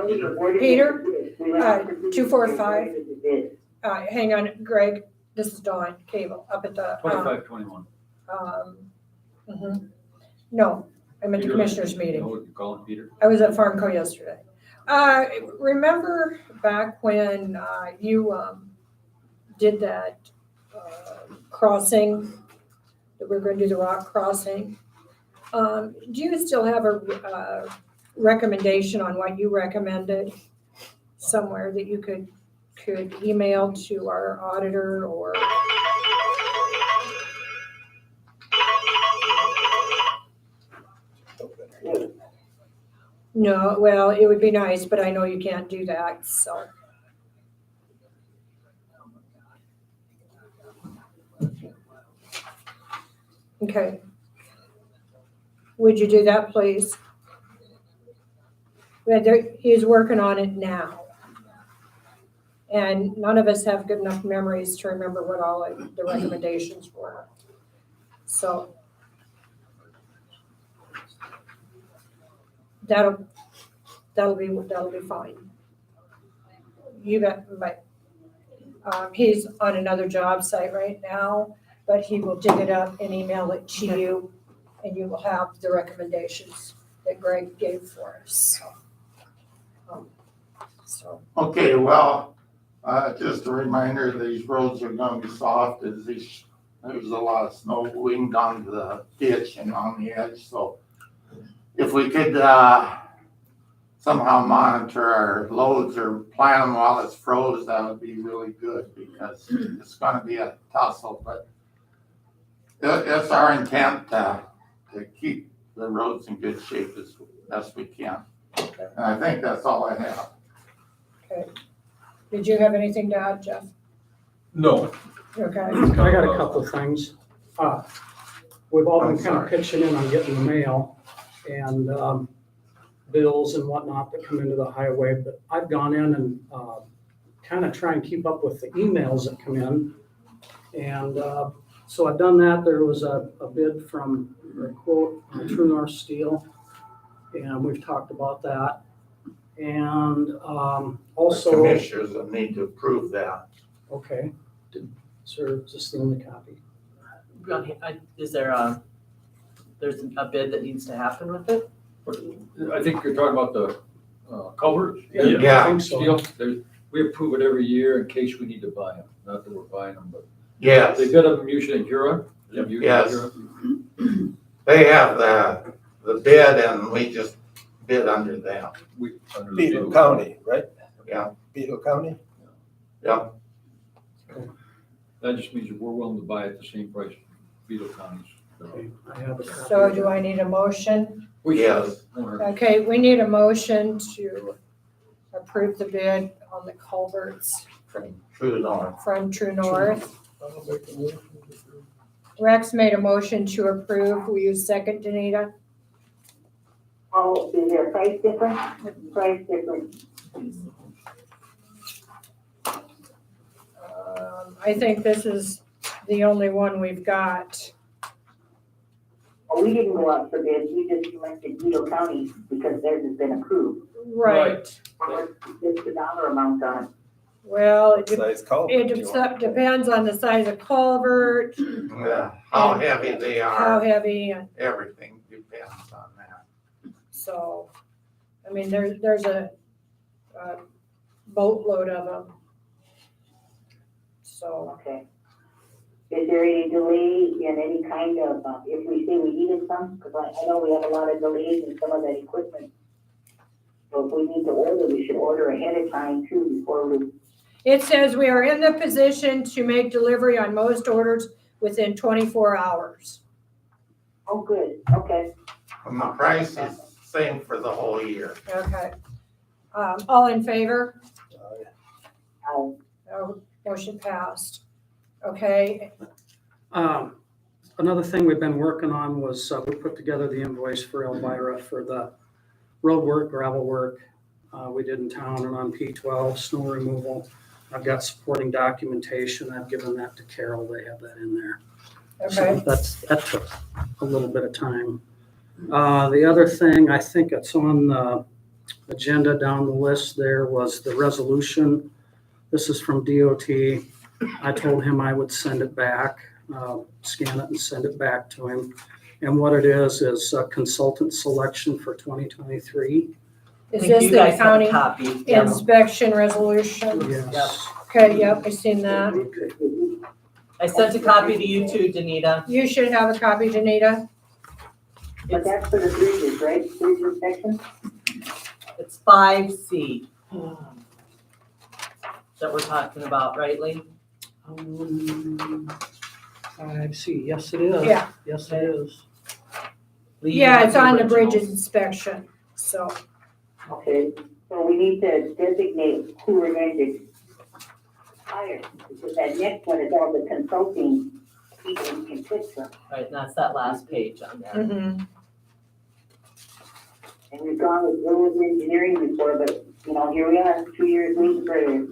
Peter, 245. 245. hang on, Greg, this is Dawn Cable up at the. 2521. No, I'm at the Peter, commissioners You meeting. know what you're calling Peter? I was at Farmco yesterday. Remember back when you did that crossing, that we we're gonna do the rock crossing? Do you still have a recommendation on what you recommended somewhere that you could email to our auditor or? No, well, it would be nice, but I know you can't do that, so. Okay. Would you do that, please? He's working on it now. And none of us have good enough memories to remember what all of the recommendations were. So. That'll be fine. You bet, but, he's on another job site right now, but he will dig it up and email it to you, and you will have the recommendations that Greg gave for us. So, Okay, well, just a reminder, these roads are gonna be soft as There's a lot of snow going down to the ditch and on the edge, so if we could, somehow monitor our loads or plan them while it's froze, that would be really good, because it's gonna be a tussle, but it's our intent to keep the roads in good shape as best we can. And I think that's all I have. Did you have anything to add, Jeff? No. Okay. I got a couple of things. We've all been I'm kind sorry. of pitching in on getting the mail and bills and whatnot that come into the highway, but I've gone in and kind of try and keep up with the emails that come in. And so I've done that. There was a bid from, or a quote, on True North Steel, and we've talked about that. And The also, commissioners will need to approve that. okay, sir, is this the only copy? Is there there's a bid that needs to happen with it? I think you're talking about the culvert. Yeah. I think so. We approve it every year in case we need to buy them, not that we're buying them, but Yes, they've got them usually in Huron. Yes. they have the bid and we just bid under them. Under the Beetle bid. County, right? Yeah. Beetle County? Yeah. That just means that we're willing to buy at the same price Beetle County's. Okay, I have a copy. So do I need a motion? Yes. Okay, we need a motion to approve the bid on the culverts True North. from True North. Rex made a motion to approve. Will you second, Danita? Oh, is there a price difference? Price difference. I think this is the only one we've got. Oh, we didn't go out for bids, we just selected Beetle County because theirs has been approved. Right. What's the dollar amount on? Well, it Size culvert. depends on the size of culvert, Yeah, how heavy they how are, heavy, and everything depends on that. so, I mean, there's a boatload of them. So, Okay. Is there any delay in any kind of, if we say we needed some, because I know we have a lot of delays in some of that equipment. So if we need to order, we should order ahead of time too, before we, it says we are in the position to make delivery on most orders within 24 hours. oh, good, okay. And the price is same for the whole year. Okay. All in favor? Oh, Oh, motion passed. Okay, Another thing we've been working on was we put together the invoice for Elvira for the road work, gravel work we did in town and on P12, snow removal. I've got supporting documentation. I've given that to Carol. They have that in there. So okay. that took a little bit of time. The other thing, I think it's on the agenda down the list there, was the resolution. This is from DOT. I told him I would send it back, scan it and send it back to him. And what it is consultant selection for 2023. Is I think this you the guys have a county copy. Yeah. inspection resolution? Yes. Okay, yep, I seen that. I sent a copy to you too, Danita. You should have a copy, Danita. but that's for the bridges, right? Bridge inspection? It's 5C that we're talking about, right, Lee? I see. Yes, it is. Yeah. Yes, it is. Lee, you Yeah, have it's on the originals. bridges inspection, so. Okay, so we need to designate who we're going to hire, because that next one is all the consulting people we can pick from. Right, and that's that last page on there. Mhm. And we've gone with road engineering before, but, you know, here we are, 2 years later.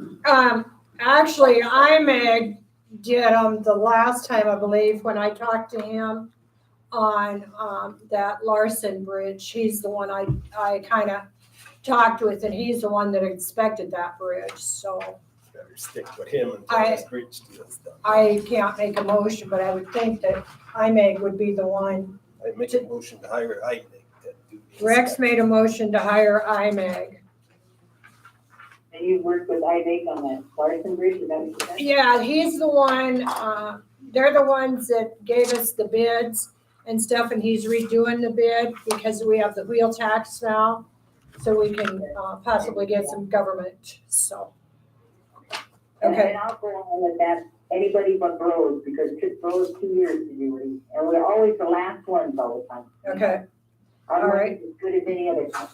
Actually, IMEG did the last time, I believe, when I talked to him on, that Larson Bridge. He's the one I kind of talked with, and he's the one that inspected that bridge, so Better stick with him until I- this bridge deal's done. I can't make a motion, but I would think that IMEG would be the one. I make a motion to hire IMEG to do the Rex inspection. made a motion to hire IMEG. And you worked with IVAC on that Larson Bridge, is that what you said? Yeah, he's the one, they're the ones that gave us the bids and stuff, and he's redoing the bid because we have the wheel tax now. So we can possibly get some government, so. Okay. And I'll go on with that, anybody but Bros, because it took Bros 2 years to do it, and we're always the last ones all the time. Okay, Our all right. work is as good as any other time.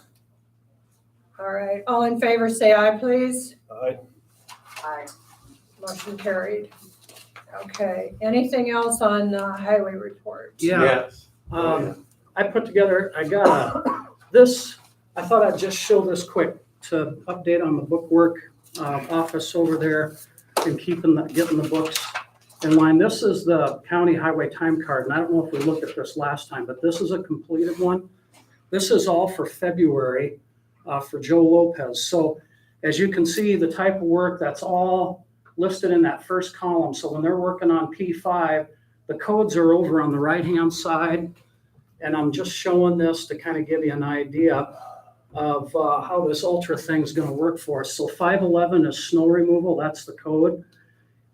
all right. All in favor, say aye, please. Aye. Aye. Motion carried. Okay, anything else on highway report? Yeah. Yes. I put together, this, I thought I'd just show this quick to update on the bookwork office over there and getting the books in line. This is the county highway time card, and I don't know if we looked at this last time, but this is a completed one. This is all for February for Joe Lopez. So as you can see, the type of work, that's all listed in that first column. So when they're working on P5, the codes are over on the right-hand side. And I'm just showing this to kind of give you an idea of how this Ultra thing's gonna work for us. So 511 is snow removal, that's the code.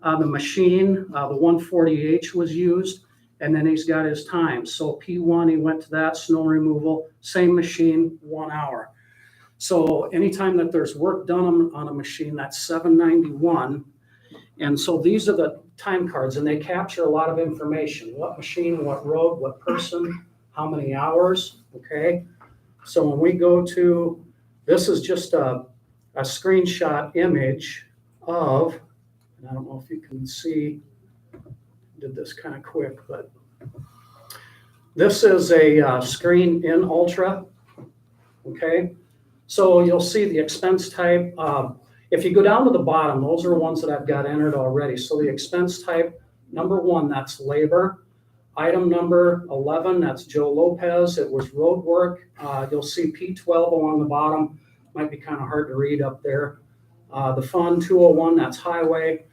The machine, the 140H was used, and then he's got his time. So P1, he went to that, snow removal, same machine, 1 hour. So anytime that there's work done on a machine, that's 791. And so these are the time cards, and they capture a lot of information. What machine, what road, what person, how many hours, okay? So when we go to, this is just a screenshot image of, and I don't know if you can see, did this kind of quick, but this is a screen in Ultra, okay? So you'll see the expense type. If you go down to the bottom, those are ones that I've got entered already. So the expense type, number 1, that's labor. Item number 11, that's Joe Lopez. It was road work. You'll see P12 along the bottom. Might be kind of hard to read up there. The fund 201, that's highway.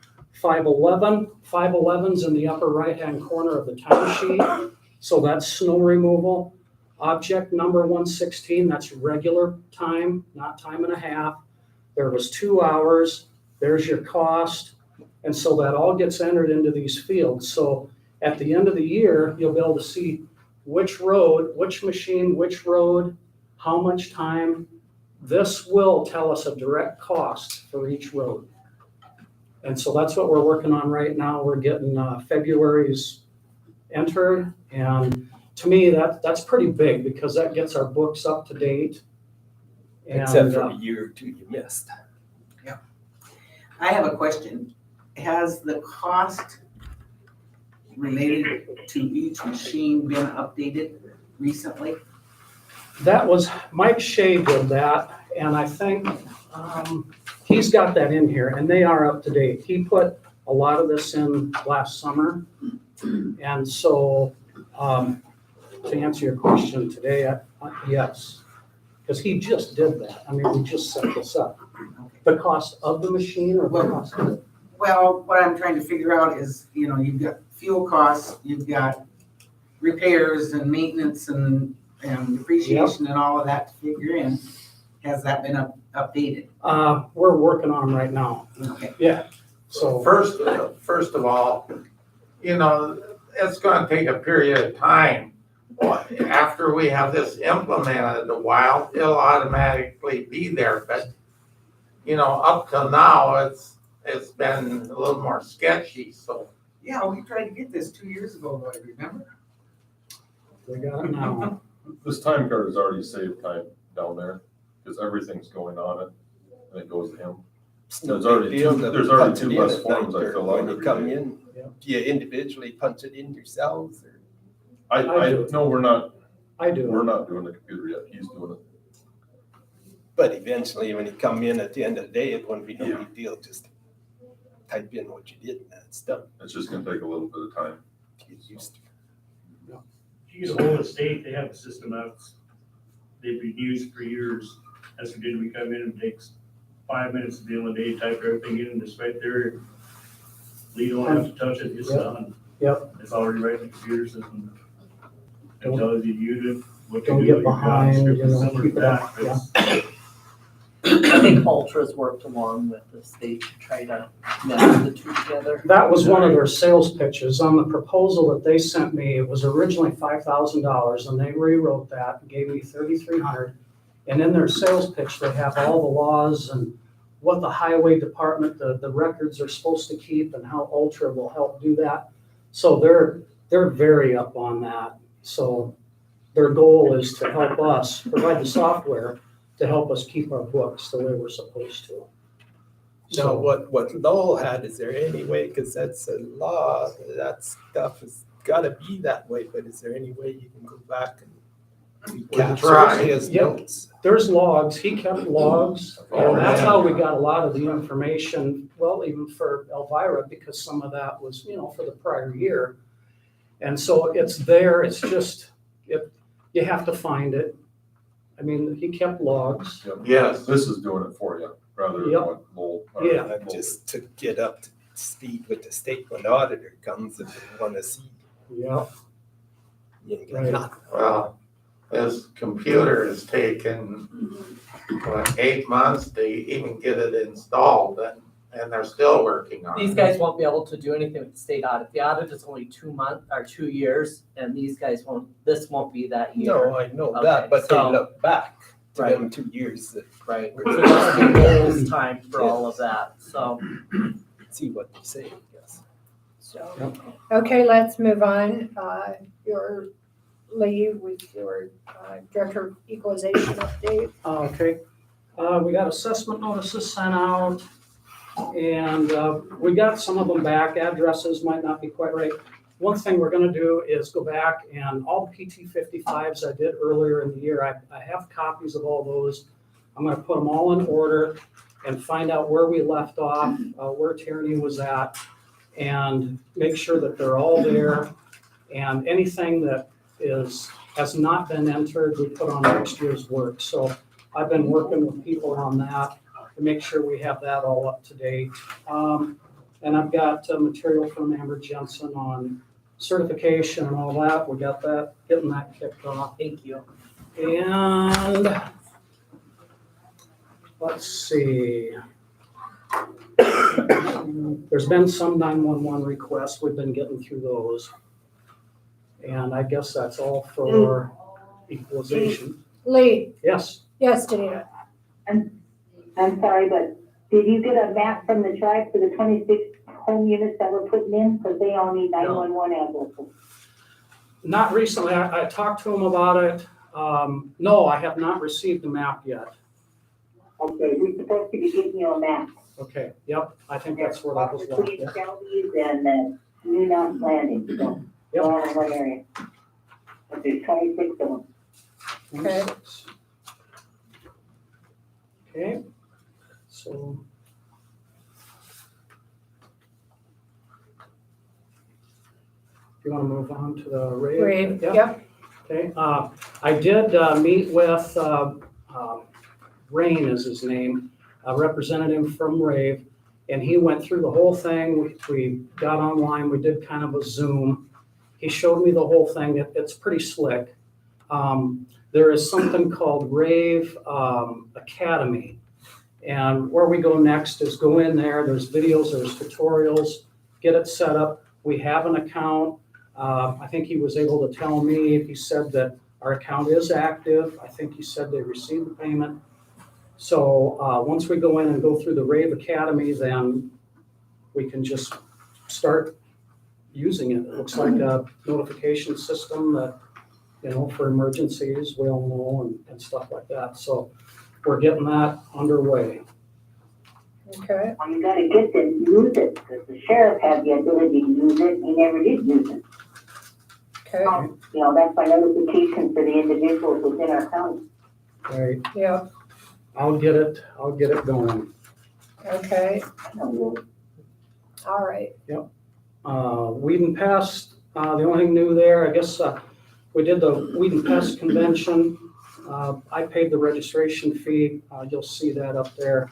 511's in the upper right-hand corner of the time sheet. So that's snow removal. Object number 116, that's regular time, not time and a half. There was 2 hours. There's your cost. And so that all gets entered into these fields. So at the end of the year, you'll be able to see which road, which machine, which road, how much time. This will tell us a direct cost for each road. And so that's what we're working on right now. We're getting February's entered. And to me, that's pretty big because that gets our books up to date. Except for a year or two you missed. I have a question. Has the cost related to each machine been updated recently? That was, Mike Shea did that, and I think he's got that in here, and they are up to date. He put a lot of this in last summer. And so, to answer your question today, yes, because he just did that. I mean, we just set this up. The cost of the machine or the cost of it? Well, what I'm trying to figure out is, you've got fuel costs, you've got repairs and maintenance and depreciation and all of that to figure in. Has that been updated? We're working on them right now. Okay. Yeah, so. First of all, it's gonna take a period of time. After we have this implemented a while, it'll automatically be there, but, up till now, it's been a little more sketchy, so. Yeah, we tried to get this 2 years ago, though, I remember. We got it now. This time card has already saved time down there, because everything's going on it, and it goes to him. There's already two less forms I fill out When you every come day. in, do you individually punch it in yourselves? Or? No, we're not, I do. we're not doing the computer yet, he's doing it. But eventually, when you come in at the end of the day, it won't be no big deal. Just type in what you did and that's done. It's just gonna take a little bit of time. Get used to it. If you get a hold of the state, they have a system out, they've been used for years. That's what we did, we come in and it takes 5 minutes to deal with day, type everything in, and it's right there. You don't have to touch it, it's done. Yep. It's already right in the computer system. It tells you what Don't to do, get what your job behind, description, similar keep to it up, that. That's think Ultra's worked along with the state to try to mesh the two together. That was one of their sales pitches. On the proposal that they sent me, it was originally $5,000 and they rewrote that and gave me $3,300. And in their sales pitch, they have all the laws and what the highway department, the records are supposed to keep and how Ultra will help do that. So they're very up on that. So their goal is to help us provide the software to help us keep our books the way we're supposed to. So what Lowell had, is there any way, because that's a law, that stuff has gotta be that way, but is there any way you can go back and capture his notes? There's logs, he kept logs, and that's how we got a lot of the information, well, even for Elvira, because some of that was, for the prior year. And so it's there, it's just, you have to find it. I mean, he kept logs. Yes. This is doing it for you, rather than Yep. what Lowell. Yeah. Just to get up to speed with the state when the auditor comes if they wanna see. Yeah. Right. Well, this computer has taken, 8 months to even get it installed, and they're still working on it. These guys won't be able to do anything with the state audit. The audit is only 2 months, or 2 years, and these guys this won't be that year. No, I know Okay, that, but they so- look back to Right. them 2 years that. Right, so this will be Lowell's time for all of that, so. See what they say, I guess. So, okay, let's move on. Your Lee with your Director of Equalization update. Okay, we got assessment notices sent out, and we got some of them back. Addresses might not be quite right. One thing we're gonna do is go back and all the PT 55s I did earlier in the year, I have copies of all those. I'm gonna put them all in order and find out where we left off, where Tierney was at, and make sure that they're all there. And anything that has not been entered, we put on next year's work. So I've been working with people on that to make sure we have that all up to date. And I've got material from Amber Jensen on certification and all that. We got that, getting that kicked off. Thank you. And let's see. There's been some 911 requests. We've been getting through those. And I guess that's all for equalization. Lee, Yes. yes, Danita. I'm sorry, but did you get a map from the tribe for the 26 home units that we're putting in? Because they all need 911 addresses. Not recently. I talked to him about it. No, I have not received the map yet. Okay, we're supposed to be getting you a map. Okay, yep, I think that's where that was left. Between Yeah. counties and New Mountain Landing, so, Yep. all in one area. But there's 26 of them. Okay. Okay, so. You want to move on to the rave? Rave, Yeah. yep. Okay, I did meet with Rain is his name, a representative from Rave, and he went through the whole thing. We got online, we did kind of a Zoom. He showed me the whole thing. It's pretty slick. There is something called Rave Academy. And where we go next is go in there, there's videos, there's tutorials, get it set up. We have an account. I think he was able to tell me, he said that our account is active. I think he said they received the payment. So once we go in and go through the Rave Academy, then we can just start using it. It looks like a notification system that, for emergencies, we all know and stuff like that. So we're getting that underway. Okay. Well, you gotta get to use it, because the sheriff had the ability to use it, he never did use it. Okay. That's my notification for the individuals within our county. Right, Yeah, I'll get it going. okay. All right. Weed and Pest, the only thing new there, I guess, we did the Weed and Pest Convention. I paid the registration fee. You'll see that up there.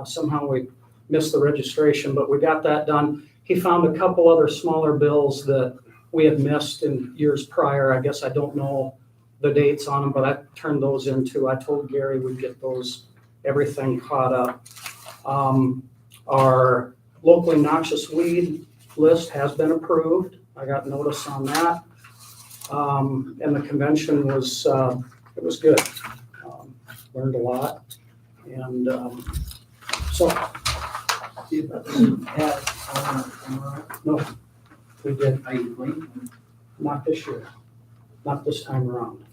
Somehow we missed the registration, but we got that done. He found a couple other smaller bills that we had missed in years prior. I guess I don't know the dates on them, but I turned those into, I told Gary we'd get those everything caught up. Our locally noxious weed list has been approved. I got notice on that. And the convention was, it was good. Learned a lot. And, so, no, we did. Are you going? Not this year, not this time around.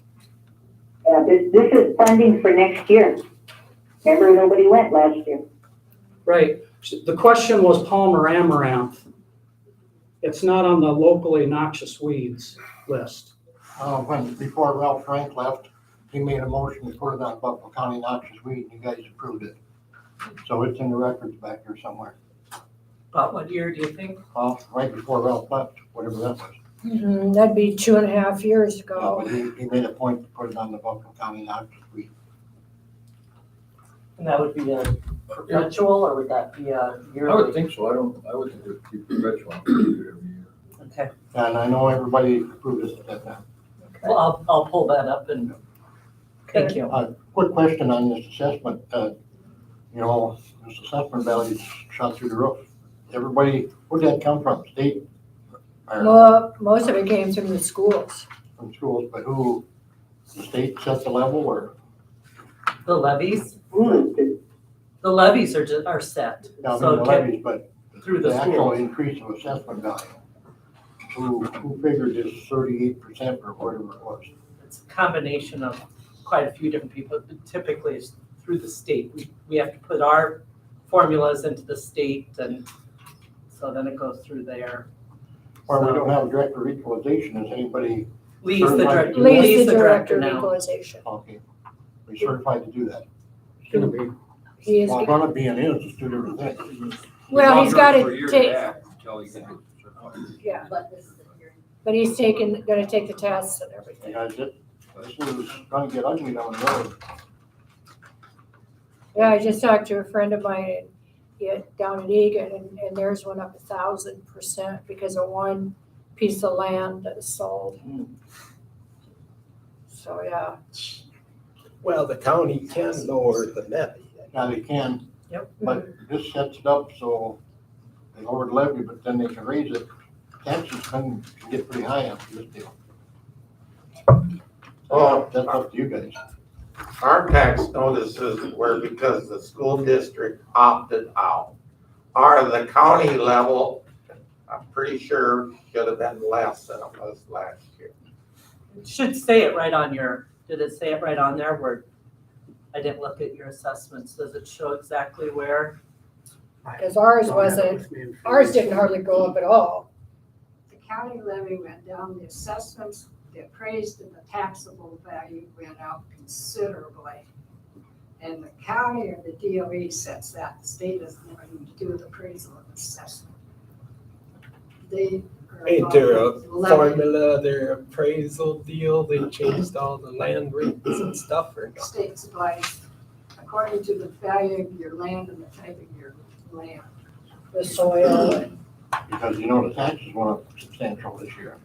Yeah, this is funding for next year. Remember, nobody went last year. Right. The question was Palmer amaranth. It's not on the locally noxious weeds list. Before Ralph Frank left, he made a motion to put it on Buffalo County noxious weed, and you guys approved it. So it's in the records back there somewhere. About what year do you think? Right before Ralph left, whatever that was. That'd be 2.5 years No, ago. but he made a point to put it on the Buffalo County noxious weed. And that would be a perpetual, or would that be a yearly? I would think so. I would think it would be perpetual. Okay, And I know everybody approved this at that time. well, I'll pull that up and, thank you. Quick question on this assessment, you know, this assessment value shot through the roof. Everybody, where'd that come from? State? Or Well, most of it came from the schools. from schools, but who, the state set the level or? The levies? The levies are set. No, I So mean the get levies, but through the the actual school. increase of assessment value. Who figured this 38% or whatever it was? It's a combination of quite a few different people. Typically, it's through the state. We have to put our formulas into the state, and so then it goes through there. Or we don't have a director of equalization, is anybody Lee's the certified director, to do that? Lee's the director of now. equalization. Okay, we certified to do that. It's gonna be. He is, Well, gonna be and is, it's two different things. well, he's got to take, Until you get it. yeah, But this is the hearing. but he's gonna take the tests and everything. Because this is gonna get ugly down the road. Yeah, I just talked to a friend of mine down in Egan, and theirs went up 1,000% because of one piece of land that was sold. So, yeah. Well, the county can lower the levy. Now they can, Yep. but this sets it up so they lower the levy, but then they can raise it. Taxes can get pretty high after this deal. Oh, That's up to you guys. our tax notices were because the school district opted out. Our, the county level, I'm pretty sure should have been less than it was last year. It should say it right on your, did it say it right on there where, I didn't look at your assessments. Does it show exactly where? Because ours wasn't, ours didn't hardly go up at all. The county levy went down, the assessments, the appraised and the taxable value went up considerably. And the county or the DOE sets that, the state doesn't have anything to do with appraisal and assessment. They are Ain't there a levy. formula, their appraisal deal, they changed all the land rates and stuff or not? State supplies, according to the value of your land and the type of your land. The soil and Because you know the taxes went up substantial this year.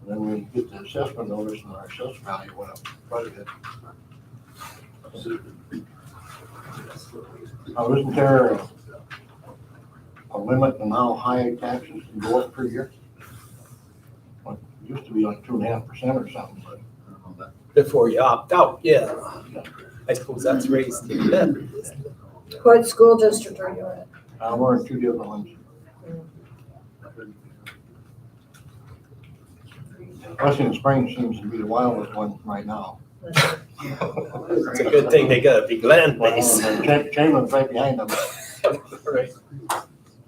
And then we get the assessment notice and our assessment value went up quite a bit. Now, isn't there a limit on how high taxes can go up per year? Like, it used to be like 2.5% or something, but Before you opt out, yeah. I suppose that's raised the levy. what school district are you in? we're in two different ones. Western Springs seems to be the wildest one right now. It's a good thing they got a big land base. Chamberlain's right behind them, Right.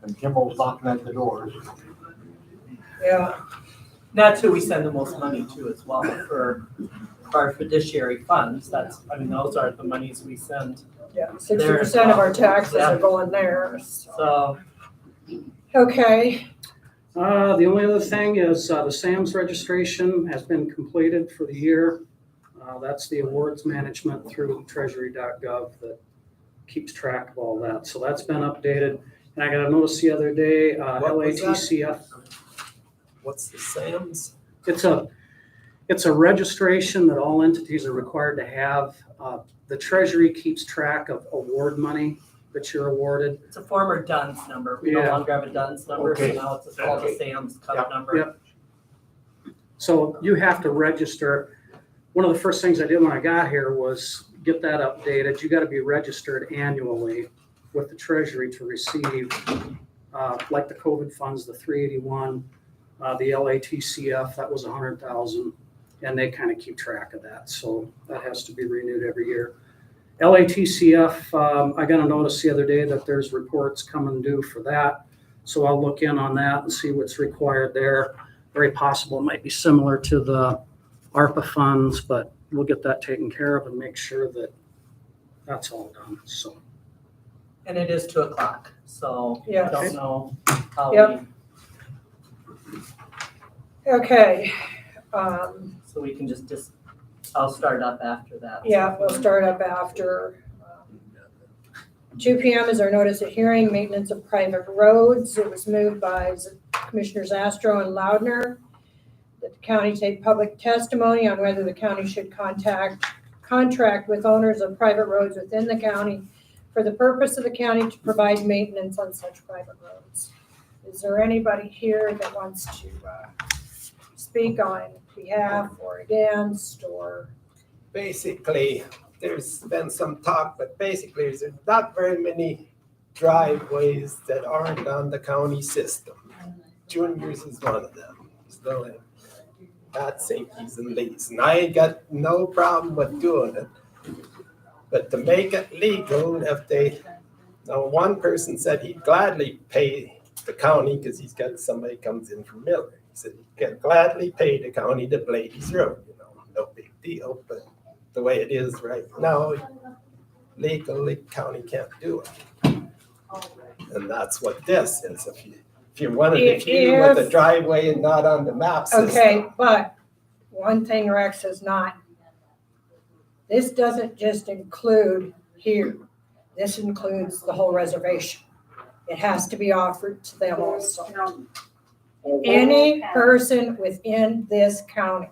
and Kimball's knocking at the doors. Yeah. That's who we send the most money to as well for our fiduciary funds. That's, I mean, those are the monies we send. Yeah, 60% of our taxes are going there. So, Okay, The only other thing is the SAM's registration has been completed for the year. That's the awards management through treasury.gov that keeps track of all that. So that's been updated. And I got a notice the other day, What was that? LATCF. What's the SAMs? It's a It's a registration that all entities are required to have. The Treasury keeps track of award money that you're awarded. It's a former DUNS number. We no Yeah. longer have a DUNS number, so Okay. now it's called a SAM's Cup number. Yep. So you have to register. One of the first things I did when I got here was get that updated. You got to be registered annually with the Treasury to receive, like the COVID funds, the 381, the LATCF, that was 100,000, and they kind of keep track of that. So that has to be renewed every year. LATCF, I got a notice the other day that there's reports coming due for that. So I'll look in on that and see what's required there. Very possible it might be similar to the ARPA funds, but we'll get that taken care of and make sure that that's all done, so. And it is 2:00, so I Yes. don't know how Yep. Okay, so we can just, I'll start up after that. yeah, we'll start up after. 2 PM is our notice of hearing, maintenance of private roads. It was moved by Commissioners Astro and Loudner that the county take public testimony on whether the county should contract with owners of private roads within the county for the purpose of the county to provide maintenance on such private roads. Is there anybody here that wants to speak on behalf or against or? Basically, there's been some talk, but basically there's not very many driveways that aren't on the county system. Junior's is one of them. So that's Sankey's and Lee's. And I ain't got no problem with doing it. But to make it legal, if they, now one person said he'd gladly pay the county because he's got somebody comes in from Miller. He said he can gladly pay the county to blade his road, no big deal. But the way it is right now, legally, county can't do it. And that's what this is. If you wanted to view with the driveway and not on the map system. Okay, but one thing Rex is not, this doesn't just include here. This includes the whole reservation. It has to be offered to them also. Any person within this county,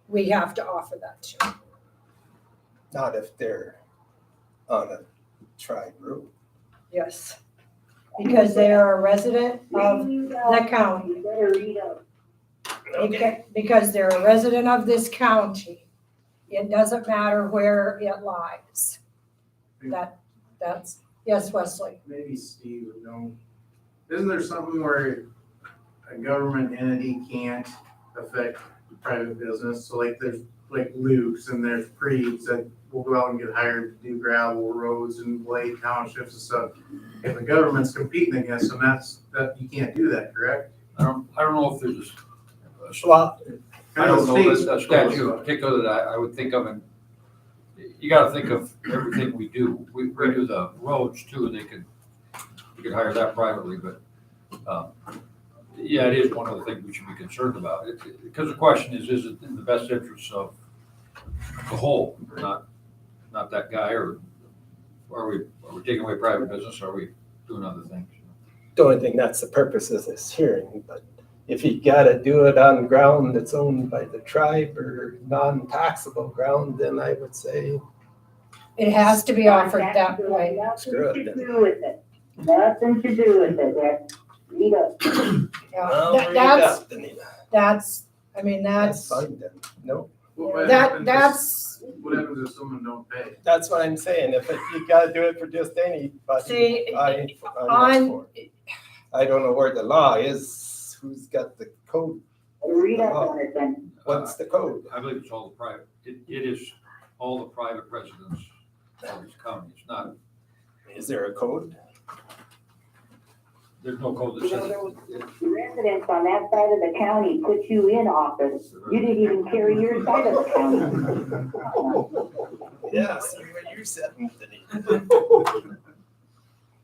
we have to offer that to. Not if they're on a tribe road. Yes. Because they are a resident of the county. Because they're a resident of this county. It doesn't matter where it lies. That's, yes, Wesley. Maybe Steve would know. Isn't there something where a government entity can't affect private business? So like there's like Luke's and there's Preeds that will go out and get hired to do gravel roads and blade townships and stuff. If the government's competing against them, that you can't do that, correct? I don't know if there's Well, I don't know the statute in particular that I would think of, and you gotta think of everything we do. We do the roads too, we could hire that privately, but, yeah, it is one of the things we should be concerned about. Because the question is it in the best interest of the whole, not that guy, or are we taking away private business, or are we doing other things? Don't think that's the purpose of this hearing, but if you gotta do it on ground that's owned by the tribe or non-taxable ground, then I would say. It has to be offered that way. Nothing to do with it. Nothing to do with it. Read up. That's, I mean, that's, Fine then, no. What that's, happens if someone don't pay? That's what I'm saying, if you gotta do it for just anybody. see, I'm not on, for it. I don't know where the law is, who's got the code, Read up on it then. what's the code? I believe it's all the private, it is all the private residents of this county. It's not, Is there a code? there's no code that says. The residents on that side of the county put you in office. You didn't even carry your side of the county. Yeah, see what you're saying,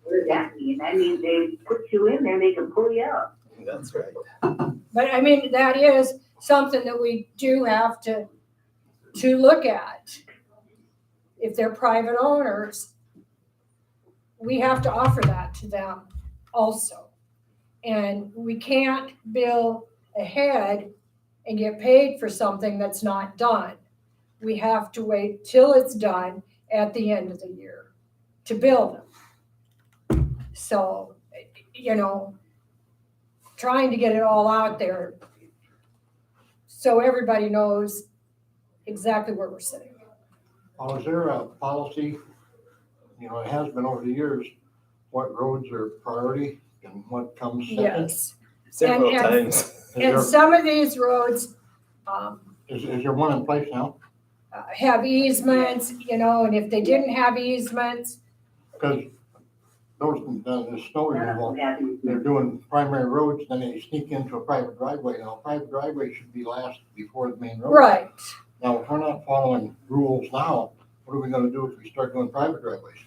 What does that mean? That means they put you in there, they can pull you out. That's right. but I mean, that is something that we do have to look at. If they're private owners, we have to offer that to them also. And we can't bill ahead and get paid for something that's not done. We have to wait till it's done at the end of the year to bill them. So, you know, trying to get it all out there so everybody knows exactly where we're sitting. Is there a policy, you know, it has been over the years, what roads are priority and what comes second? Yes. Several And- times. And some of these roads, Is there one in place now? have easements, you know, and if they didn't have easements, Because those, the snow removal, they're doing primary roads, then they sneak into a private driveway. Now, private driveway should be last before the main road. right. Now, if we're not following rules now, what are we gonna do if we start doing private driveways?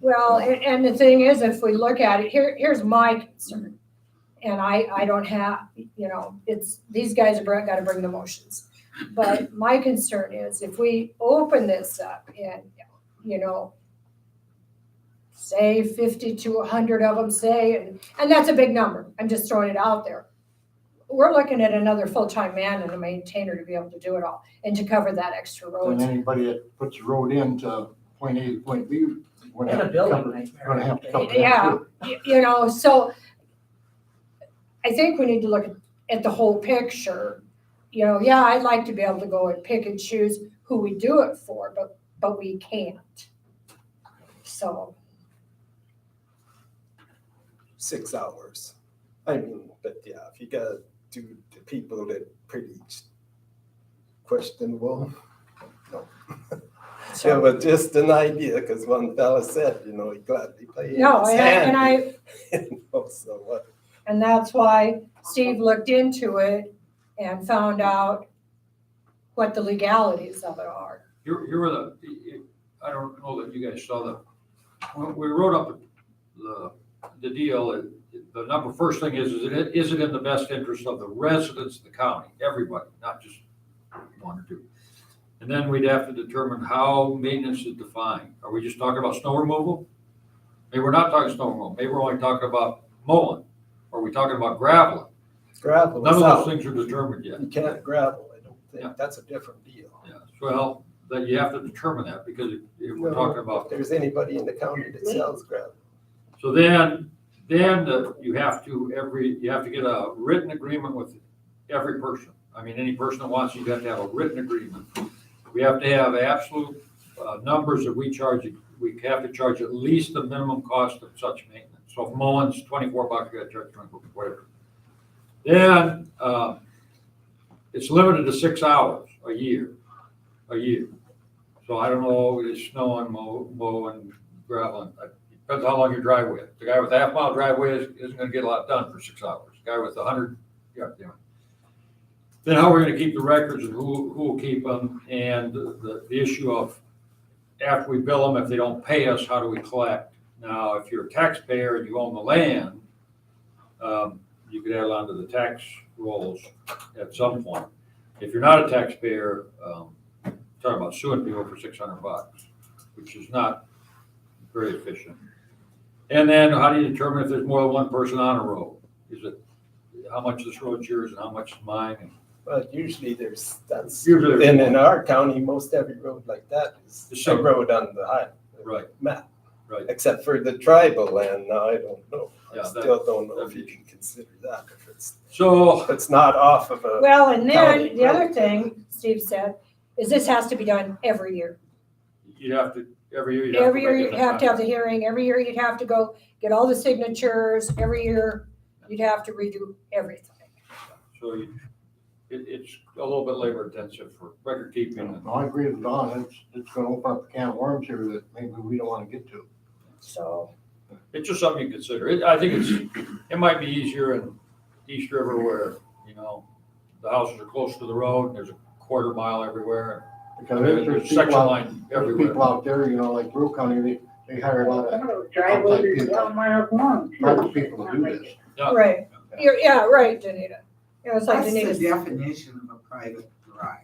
Well, and the thing is, if we look at it, here's my concern. And I don't have, you know, it's, these guys have gotta bring the motions. But my concern is if we open this up and, you know, say 50 to 100 of them say, and that's a big number. I'm just throwing it out there. We're looking at another full-time man and a maintainer to be able to do it all and to cover that extra road. And anybody that puts the road into point A to point B, we're And a building nightmare. gonna have to cover that Yeah, too. you know, so I think we need to look at the whole picture. You know, yeah, I'd like to be able to go and pick and choose who we do it for, but we can't. So, 6 hours. I mean, but yeah, if you gotta do the people that pretty questionable, no. Yeah, but just an idea, because one fella said, you know, he gladly pay. no, and I, So what? and that's why Steve looked into it and found out what the legalities of it are. Here were I don't know that you guys saw when we wrote up the deal, the number first thing is it in the best interest of the residents of the county, everybody, not just one or two. And then we'd have to determine how maintenance is defined. Are we just talking about snow removal? Maybe we're not talking snow removal, maybe we're only talking about mowing, or are we talking about graveling? Gravel None of is those out. things are determined yet. You can't gravel, I don't think. Yeah. That's a different deal. Yeah, well, then you have to determine that, because if we're talking about. If there's anybody in the county that sells gravel. So then you have to get a written agreement with every person. I mean, any person that wants, you have to have a written agreement. We have to have absolute numbers that we charge. We have to charge at least the minimum cost of such maintenance. So if mowing's $24, you gotta charge 24, whatever. Then, it's limited to 6 hours a year. So I don't know, it's snowing, mowing, graveling. Depends how long your driveway is. The guy with a half-mile driveway isn't gonna get a lot done for 6 hours. The guy with 100, yeah. Then how are we gonna keep the records and who will keep them? And the issue of after we bill them, if they don't pay us, how do we collect? Now, if you're a taxpayer and you own the land, you could add on to the tax rolls at some point. If you're not a taxpayer, talking about suing people for $600, which is not very efficient. And then how do you determine if there's more than one person on a road? Is it, how much of this road's yours and how much is mine? And But usually that's, Usually there's and one. in our county, most every road like that is The a same. road on the Right. map. Right. Except for the tribal land, now I don't know. I Yeah, still don't know if that'd you be- can consider that, if So, it's not off of a. Well, and county then the other road. thing Steve said is this has to be done every year. you'd have to, every year Every year make you'd it have to have the hearing, every year you'd have to go get all the signatures, every year you'd have to redo everything. So it's a little bit labor intensive for record keeping. And I agree with Don, it's gonna open up a can of worms here that maybe we don't wanna get to. So, It's just something you consider. I think it might be easier in East River where, you know, the houses are close to the road and there's a quarter mile everywhere. Because There's there's section people out, line there's everywhere. people out there, you know, like Brew County, they hire a lot Some of of those driveways are 12 miles long too. private people to do this. Yeah. right, yeah, right, Danita. Yeah, it's like What's the Danita. definition of a private drive?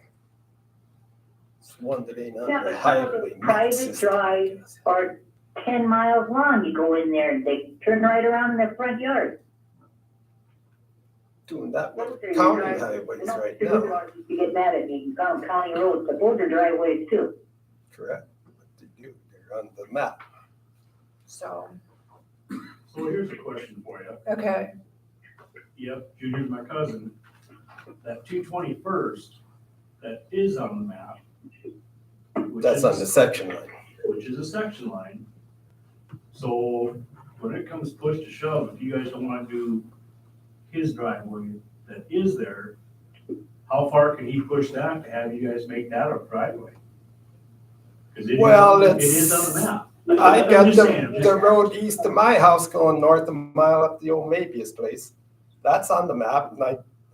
It's one that ain't on Yeah, the but some of highway. those map private system. drives are 10 miles long. You go in there and they turn right around in their front yard. doing that Those with are your county drive- highways not right the now. good ones, you get mad at me, county roads, but those are driveways too. Correct. But they do, they're on the map. So, So here's a question for you. okay, Yep, Junior's my cousin. That 221st, that is on the map. which That's is- on the section line. Which is a section line. So when it comes push to shove, if you guys don't wanna do his driveway that is there, how far can he push that to have you guys make that a driveway? 'Cause it is- Well, It is on the map. I I'm got just saying, I'm the just- road east of my house going north a mile up the old Mabius place. That's on the map,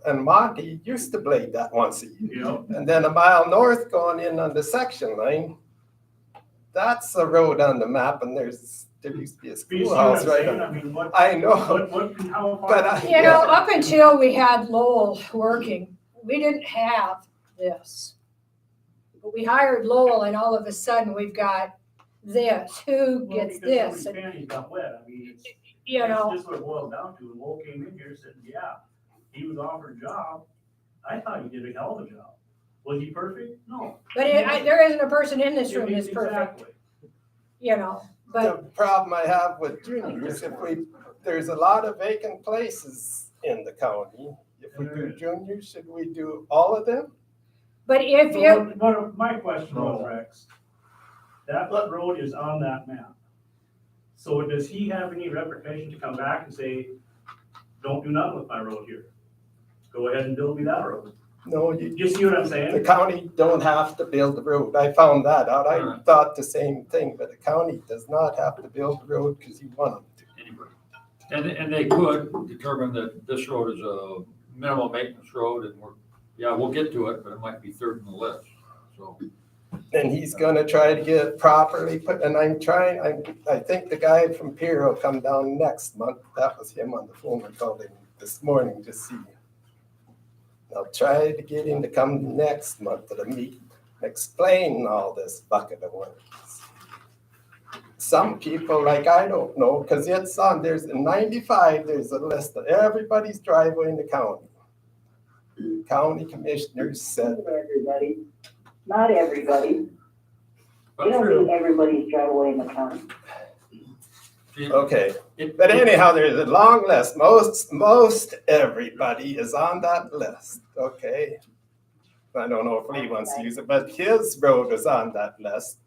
and Monty used to blade that once a year. You know, And then a mile north going in on the section line, that's a road on the map, and there used to be a but you see what I'm schoolhouse right saying? on. I mean, what, I know, how far? but you know, up until we had Lowell working, we didn't have this. But we hired Lowell and all of a sudden we've got this, who Well, gets because this, somebody's panties got wet. I mean, it's. you That's know. just what it boils down to. And Lowell came in here and said, yeah, he was offered a job. I thought he did a hell of a job. Was he perfect? No. But there isn't a person in this room that's perfect, Exactly. you know, the but, problem I have with Junior is there's a lot of vacant places in the county. If we do Junior, should we do all of them? but if you, But my question was, Rex, that road is on that map. So does he have any repercussion to come back and say, don't do nothing with my road here? Go ahead and build me that road. No, You see what I'm the saying? county don't have to build the road. I found that out. I thought the same thing, but the county does not have to build the road because you want them to. Anybody. And they could determine that this road is a minimal maintenance road and we'll get to it, but it might be third on the list, so. And he's gonna try to get it properly put, and I think the guy from Pier will come down next month. That was him on the phone. I called him this morning to see. I'll try to get him to come next month to the meeting, explain all this bucket of words. Some people, like, I don't know, because it's on, there's in 95, there's a list of everybody's driveway in the county. County commissioners said, Everybody, not everybody. But You don't true. need everybody's driveway in the county. okay, but anyhow, there's a long list. Most everybody is on that list, okay? I don't know if Lee wants to use it, but his road is on that list.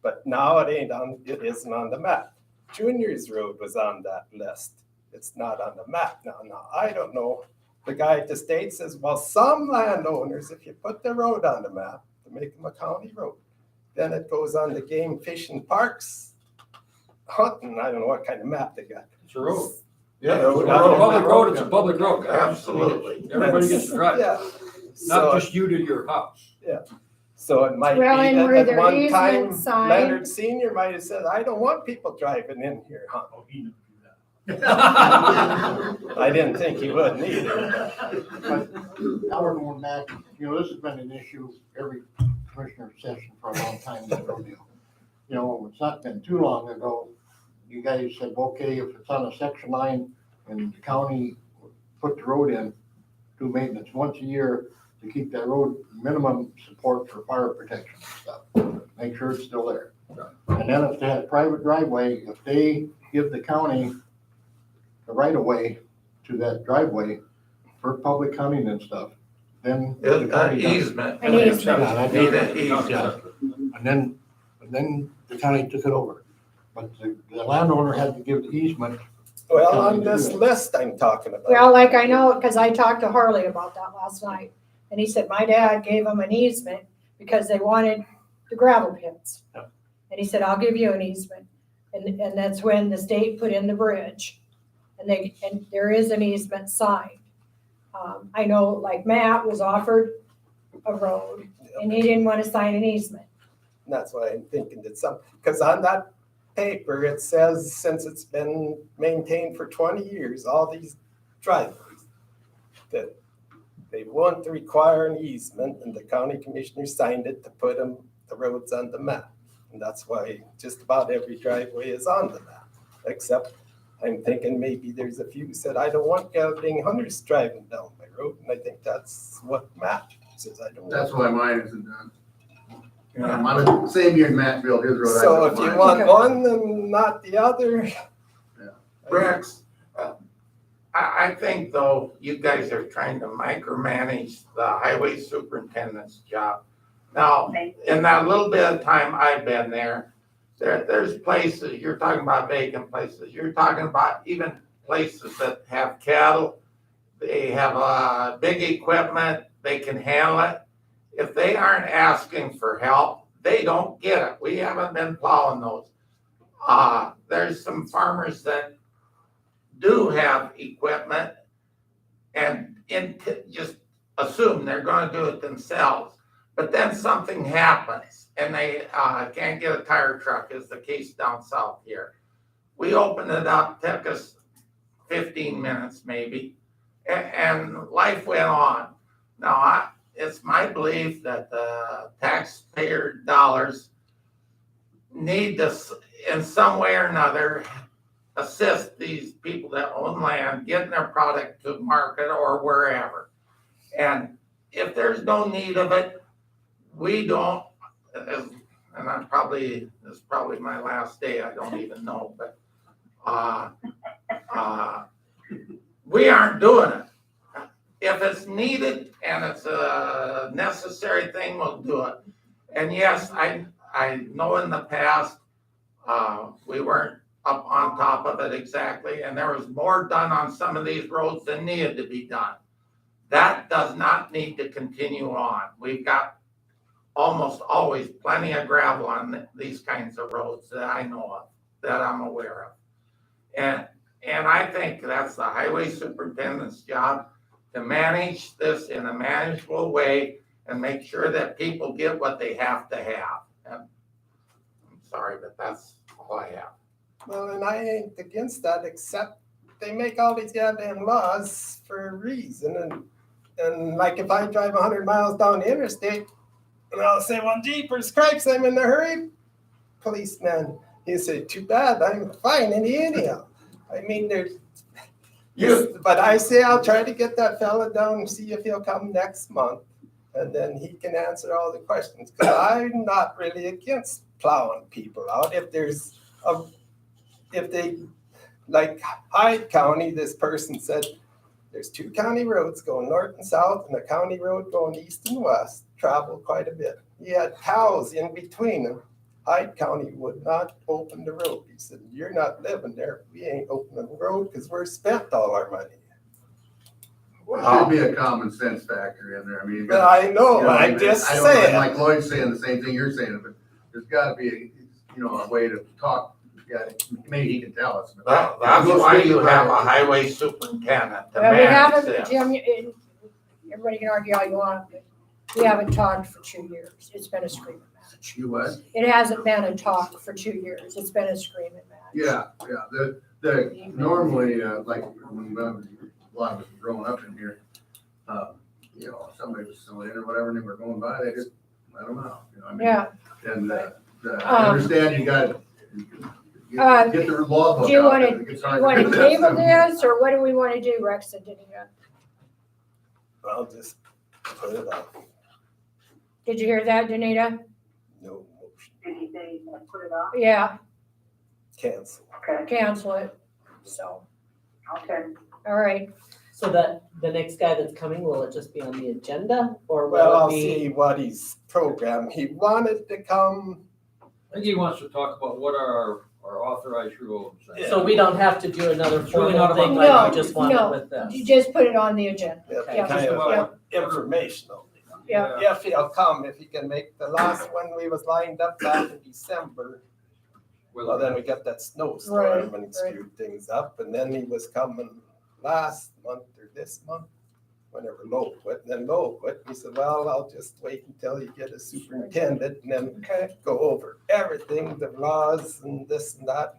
But now it isn't on the map. Junior's road was on that list. It's not on the map now. Now, I don't know. The guy at the state says, well, some landowners, if you put the road on the map to make them a county road, then it goes on the game, fish and parks, hunting. I don't know what kind of map they got. It's a road. Yeah, It's a public road, it's a public road. Absolutely. Everybody gets to drive, Yeah. not So, just you to your house. so it might be Well, and were that there at one time, easements signed? Leonard Senior might have said, I don't want people driving in here, huh? Oh, he didn't do that. I didn't think he would either. But now we're going back, this has been an issue every commissioner session for a long time. It's not been too long ago, you guys said, okay, if it's on a section line and the county put the road in, do maintenance once a year to keep that road minimum support for fire protection and stuff. Make sure it's still there. And then if they had a private driveway, if they give the county the right of way to that driveway for public hunting and stuff, then. the county does it. Easement. An easement. Yeah, that- Need an easement. And then the county took it over. But the landowner had to give the easement. Well, on this list I'm talking about. well, like I know, because I talked to Harley about that last night. And he said, my dad gave him an easement because they wanted the gravel pits. Yeah. And he said, I'll give you an easement. And that's when the state put in the bridge. And there is an easement signed. I know like Matt was offered a road and he didn't want to sign an easement. And that's why I'm thinking that because on that paper, it says since it's been maintained for 20 years, all these driveways, that they won't require an easement, and the county commissioner signed it to put the roads on the map. And that's why just about every driveway is on the map, except I'm thinking maybe there's a few said, I don't want gelding hunters driving down my road, and I think that's what Matt says, I don't. That's why mine isn't done. Same year Matt built his road. I So built if you mine. want one and not the other. Rex, I think though, you guys are trying to micromanage the highway superintendent's job. Now, in that little bit of time I've been there's places, you're talking about vacant places, you're talking about even places that have cattle, they have, big equipment, they can handle it. If they aren't asking for help, they don't get it. We haven't been plowing those. There's some farmers that do have equipment and just assume they're gonna do it themselves. But then something happens and they can't get a tire truck, is the case down south here. We opened it up, took us 15 minutes maybe, and life went on. Now, it's my belief that the taxpayer dollars need to, in some way or another, assist these people that own land getting their product to market or wherever. And if there's no need of it, we don't, and this is probably my last day, I don't even know, but we aren't doing it. If it's needed and it's a necessary thing, we'll do it. And yes, I know in the past, we weren't up on top of it exactly, and there was more done on some of these roads than needed to be done. That does not need to continue on. We've got almost always plenty of gravel on these kinds of roads that I know of, that I'm aware of. And I think that's the highway superintendent's job, to manage this in a manageable way and make sure that people get what they have to have. And I'm sorry, but that's all I have. Well, and I ain't against that, except they make all these goddamn laws for a reason. And like if I drive 100 miles down the interstate, and I'll say, well, jeepers cripes, I'm in a hurry. Policeman, he'll say, too bad, I'm fine anyhow. I mean, but I say I'll try to get that fella down and see if he'll come next month. And then he can answer all the questions. Because I'm not really against plowing people out. If they, like Hyde County, this person said, there's 2 county roads going north and south and a county road going east and west, travel quite a bit. He had cows in between them. Hyde County would not open the road. He said, you're not living there. We ain't opening the road because we're spent all our money. Well, should be a common sense factor in there. I mean, I know, I'm just saying. Like Lloyd's saying the same thing you're saying, but there's gotta be a way to talk. Yeah, maybe he can tell us. Well, that's why you have a highway superintendent to Well, we manage haven't, this. Jim, everybody can argue all you want, but we haven't talked for 2 years. It's been a screaming match. You what? It hasn't been a talk for 2 years. It's been a screaming match. Yeah. The normally, like, when a lot of us were growing up in here, somebody was still in or whatever, and they were going by, they just let them out, I mean. Yeah. And, I understand you gotta get the law book Do you out. want to table this, or what do we want to do, Rex and Danita? I'll just put it off. Did you hear that, Danita? No Did he say put it off? Yeah, cancel. Okay, cancel it. So, okay. all right. So that the next guy that's coming, will it just be on the agenda or Well, will I'll it be? see what he's programmed. He wanted to come. I think he wants to talk about what are our authorized roads. So we don't have to do another It's really formal not thing about- like we just want it with this. You just put it on the agenda. Yeah, Yeah. kind of informational. Yeah. If he'll come, if he can make the last one we was lined up back in December. Well, then we got that snowstorm Right, and right. screwed things up, and then he was coming last month or this month, whenever Lowe quit, and then Lowe quit. He said, well, I'll just wait until you get a superintendent and then go over everything, the laws and this and that,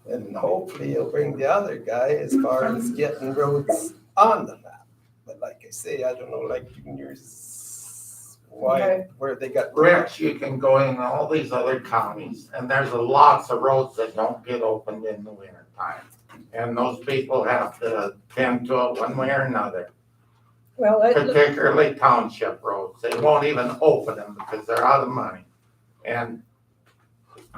and hopefully he'll bring the other guy as far as getting roads on the map. But like I say, I don't know, like Junior's Why, where they got. Rich, you can go in all these other counties, and there's lots of roads that don't get opened in the winter time. And those people have to tend to it one way or another, Well, particularly township roads. They won't even open them because they're out of money. And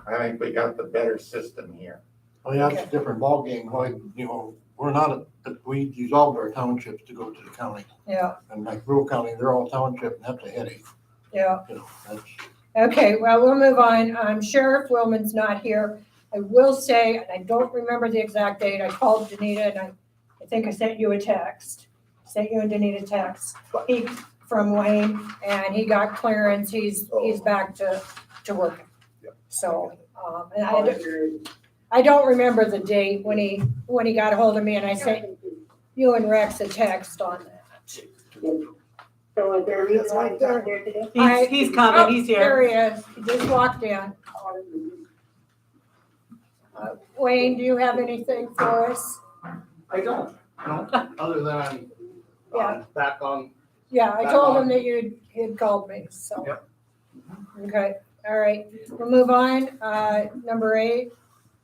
I think we got the better system here. Well, yeah, it's a different ballgame, like, you know, we're not, we use all of our townships to go to the county. yeah, And like rural county, they're all township, and that's a headache, yeah. you know, that's. Okay, well, we'll move on. Sheriff Willman's not here. I will say, and I don't remember the exact date, I called Danita and I think I sent you a text. Sent you and Danita a text. He, from Wayne, and he got clearance. He's back to working. So, and I don't remember the date when he got a hold of me, and I sent you and Rex a text on that. So is there a reason why he's not there today? He's coming, he's here. There he is. He just walked in. Wayne, do you have anything for us? I don't, other than, Yeah. back on. Yeah, I told him that you had called me, so. Yep. Okay, all right, we'll move on, number 8.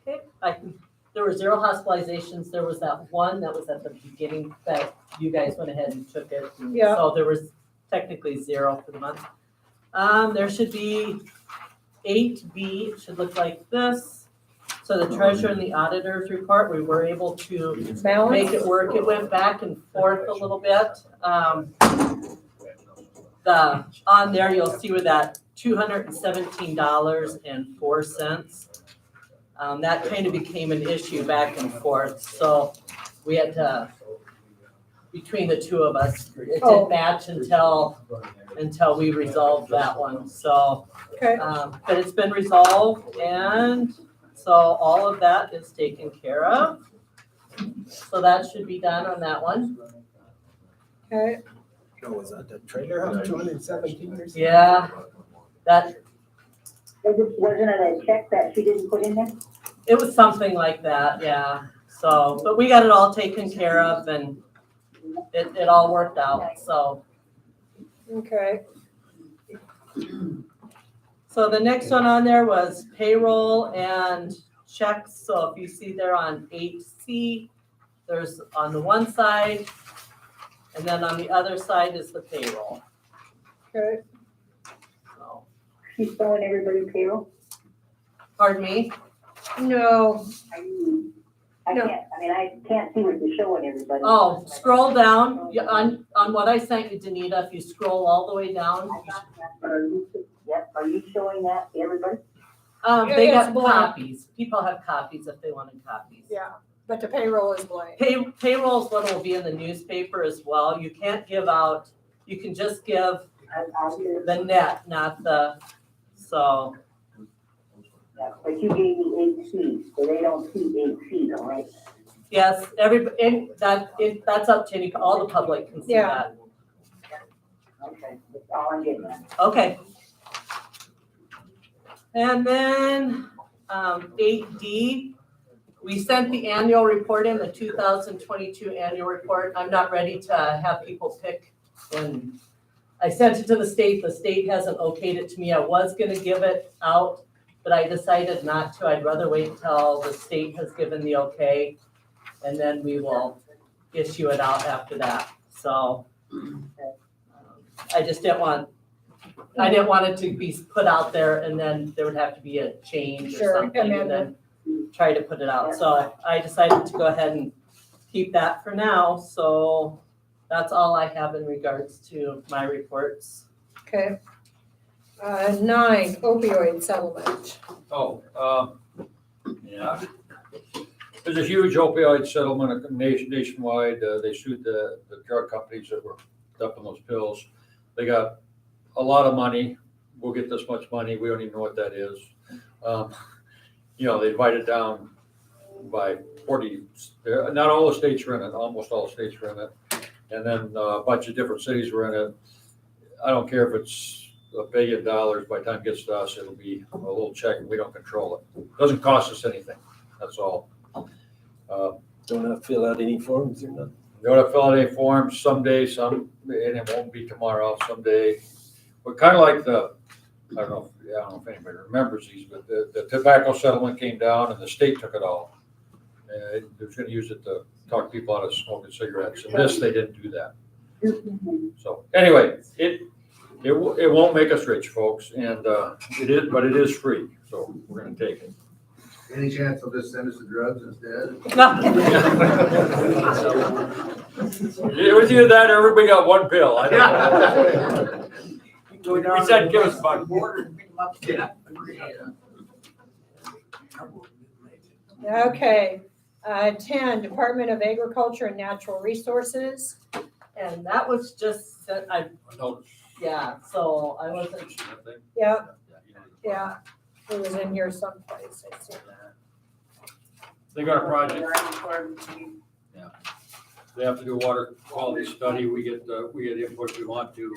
There were 0 hospitalizations. There was that one that was at the beginning that you guys went ahead and took it. Yeah. So there was technically 0 for the month. There should be 8B, it should look like this. So the treasurer and the auditor's report, we were able to make it work. It went back and forth a little bit. On there, you'll see where that $217.04. That kind of became an issue back and forth, so we had to, between the two of us, it didn't match until we resolved that one, so. Okay. But it's been resolved, and so all of that is taken care of. So that should be done on that one. Okay. No, was that the trailer house, 217 or something? Yeah, that, Wasn't it a check that she didn't put in there? it was something like that, yeah. So, but we got it all taken care of and it all worked out, so. Okay, So the next one on there was payroll and checks. So if you see there on 8C, there's on the one side, and then on the other side is the payroll. okay. So, She's showing everybody payroll? pardon me? No, I No. can't see what you're showing everybody. Oh, scroll down on what I sent you, Danita. If you scroll all the way down, Are you showing that to everybody? they It's got blank. copies. People have copies if they wanted copies. yeah, but the payroll is blank. Payroll is what will be in the newspaper as well. You can't give out, you can just give the net, not the, so. Yeah, but you gave me 8C, so they don't see 8C though, right? Yes, that's up to all the public can see Yeah. that. Okay, that's all I'm getting at. Okay. And then, 8D, we sent the annual report in, the 2022 annual report. I'm not ready to have people pick when I sent it to the state hasn't okayed it to me. I was gonna give it out, but I decided not to. I'd rather wait until the state has given the okay, and then we will issue it out after that. So I just didn't want it to be put out there and then there would have to be a change Sure, or something and amendment. then try to put it out. So I decided to go ahead and keep that for now. So that's all I have in regards to my reports. Okay. 9, opioid settlement. Yeah. There's a huge opioid settlement nationwide. They sued the drug companies that were dumping those pills. They got a lot of money. We'll get this much money. We don't even know what that is. They divide it down by 40. Not all the states are in it. Almost all the states are in it. And then a bunch of different cities were in it. I don't care if it's $1 billion. By the time it gets to us, it'll be a little check and we don't control it. Doesn't cost us anything. That's all. Don't have to fill out any forms or nothing. Don't have to fill out any forms someday, and it won't be tomorrow, someday. But kind of like I don't know if anybody remembers these, but the tobacco settlement came down and the state took it all. And they was gonna use it to talk people out of smoking cigarettes, and this, they didn't do that. So, anyway, it won't make us rich, folks, and, but it is free, so we're gonna take it. Any chance they'll just send us the drugs instead? With you that, everybody got one pill, I don't know. We said give us about Okay, 10, Department of Agriculture and Natural Resources. And that was just, yeah, so I wasn't, Yeah, yeah, it was in here someplace, I see that. They got a project. Yeah. They have to do a water quality study, we get input we want to.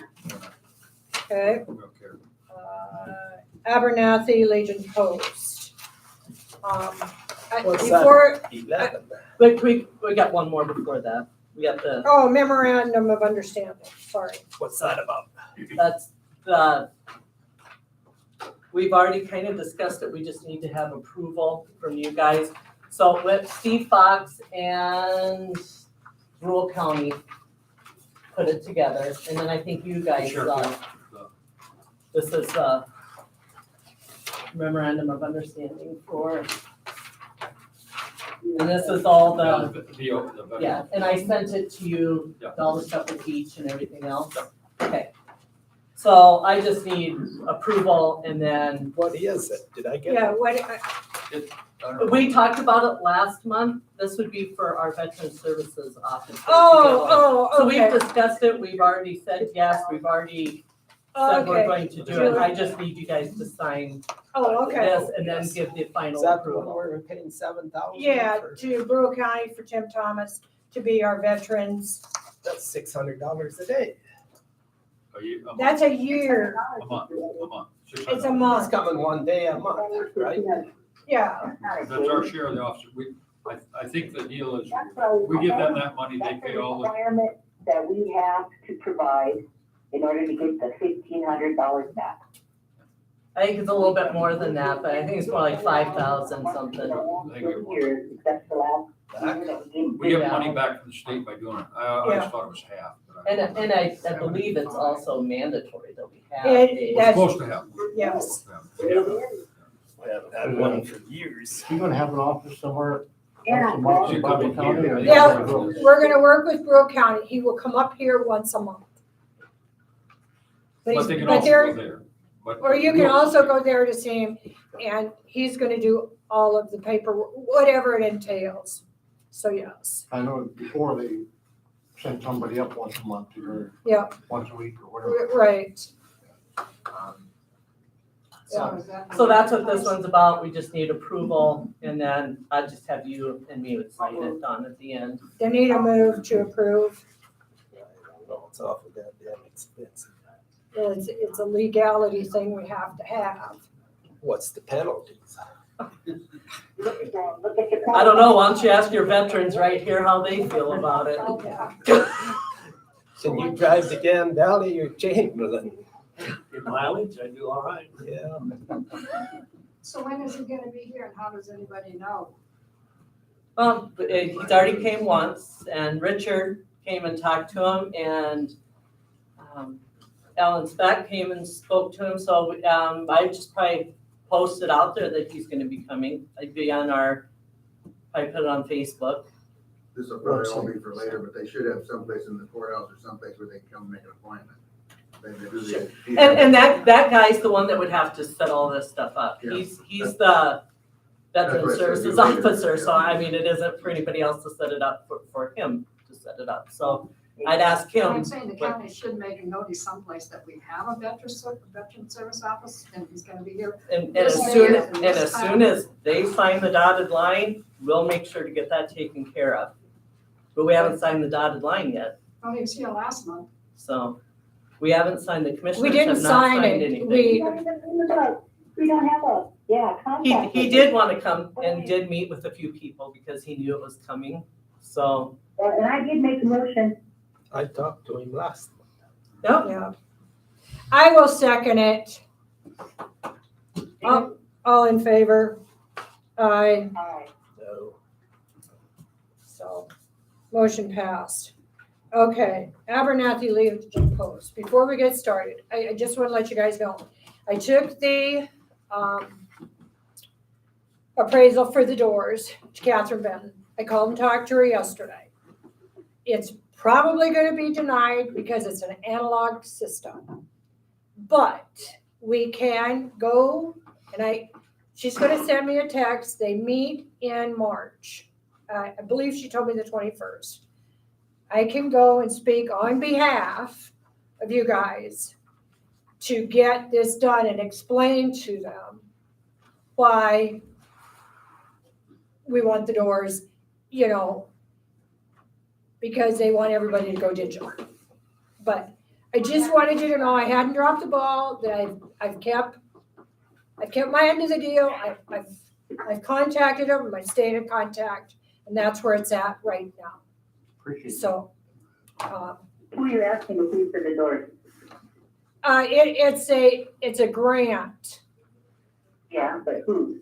Okay. We don't care. Abernathy Legion Post. What's Before, 11. but we got one more before that. We got the, oh, memorandum of understanding, sorry. What's that about? that's we've already kind of discussed it, we just need to have approval from you guys. So with Steve Fox and Rural County put it together, and then I think you guys, this is a memorandum of understanding for, and this is all the, yeah, and I sent it to you, all the stuff with beach and everything else. Okay. So I just need approval and then. What is it? Did I get it? Yeah, what, We talked about it last month. This would be for our Veteran Services Office. oh, So okay. we've discussed it. We've already said yes. We've already said we're Okay. going to do it. I just need you guys to sign Oh, okay. this and then give the final Is that the one approval. where we're paying 7,000? Yeah, to Brule County for Tim Thomas to be our veterans. That's $600 a day. That's a year. A month. It's a It's month. coming one day a month, right? Yeah. That's our share of the officer. I think the deal is, we give them that money, they pay all the. Requirement that we have to provide in order to get the $1,500 back. I think it's a little bit more than that, but I think it's more like 5,000 something. Years, except the last year that we gave. We get money back from the state by doing it. I always thought it was half. But And I believe it's also mandatory that we have. It- we're that's- supposed to have. Yes. We haven't had one for years. You gonna have an office somewhere? Yeah. else in Butler County, or- Yeah, we're gonna work with Brule County. He will come up here once a month. But they can but also there- go there. But- Or you can also go there to see him, and he's gonna do all of the paper, whatever it entails. So, yes. I know before they sent somebody up once a month or Yeah. once a week or whatever. Right. So that's what this one's about. We just need approval and then I just have you and me would sign it done at the end. They need a move to approve. No, it's awful goddamn expensive. Well, it's a legality thing we have to have. What's the penalties? I don't know. Why don't you ask your veterans right here how they feel about it? Can you drive to Gan Valley or Chamberlain? Your mileage, I do all right. Yeah. So when is he gonna be here and how does anybody know? He's already came once and Richard came and talked to him and Alan Speck came and spoke to him. So I just probably posted out there that he's gonna be coming. I'd be on I put it on Facebook. This will probably all be for later, but they should have someplace in the courthouse or someplace where they can come make an appointment. They do the- And that guy's the one that would have to set all this stuff up. Yeah. He's the That's Veteran what I said, Services do later. Officer, so I mean, it isn't for anybody else to set it up, for him to set it up. So I'd ask him. I'm saying the county should make a notice someplace that we have a veteran service office and he's gonna be here. And This as day soon, and and this as time. soon as they sign the dotted line, we'll make sure to get that taken care of. But we haven't signed the dotted line yet, Oh, he was here last month. so we haven't signed, the We commissioners didn't have not sign signed it. anything. We don't have a, contact. He did want to come and did meet with a few people because he knew it was coming, so. And I did make a motion. I talked to him last month. Yep. Yeah. I will second it. All in favor? Aye. No. So, motion passed. Okay, Abernathy Legion Post. Before we get started, I just want to let you guys know, I took the appraisal for the doors to Catherine Benton. I called and talked to her yesterday. It's probably going to be denied because it's an analog system. But we can go, and she's going to send me a text. They meet in March. I believe she told me the 21st. I can go and speak on behalf of you guys to get this done and explain to them why we want the doors, because they want everybody to go digital. But I just wanted you to know I hadn't dropped the ball, that I've kept my end of the deal. I've contacted them, I stayed in contact, and that's where it's at right now. Appreciate it. So, Who are you asking to pay for the doors? it's a grant. Yeah, but who?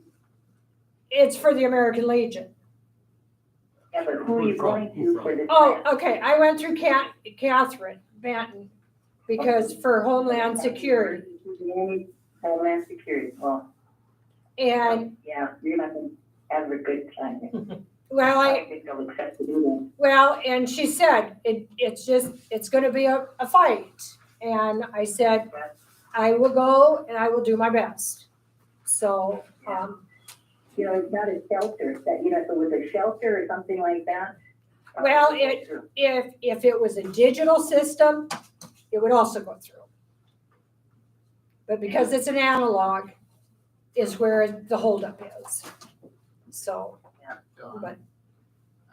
It's for the American Legion. Yeah, but who are you going to for this? Oh, okay, I went through Catherine Benton, because for Homeland Security. Homeland Security, well, And, yeah, you're not gonna have a good time. well, I don't think they'll accept to do well, and she said, it's gonna be a fight. And I said, I will go and I will do my best. So, that. It's not a shelter, that, if it was a shelter or something like that. well, if it was a digital system, it would also go through. But because it's an analog, is where the holdup is. So, but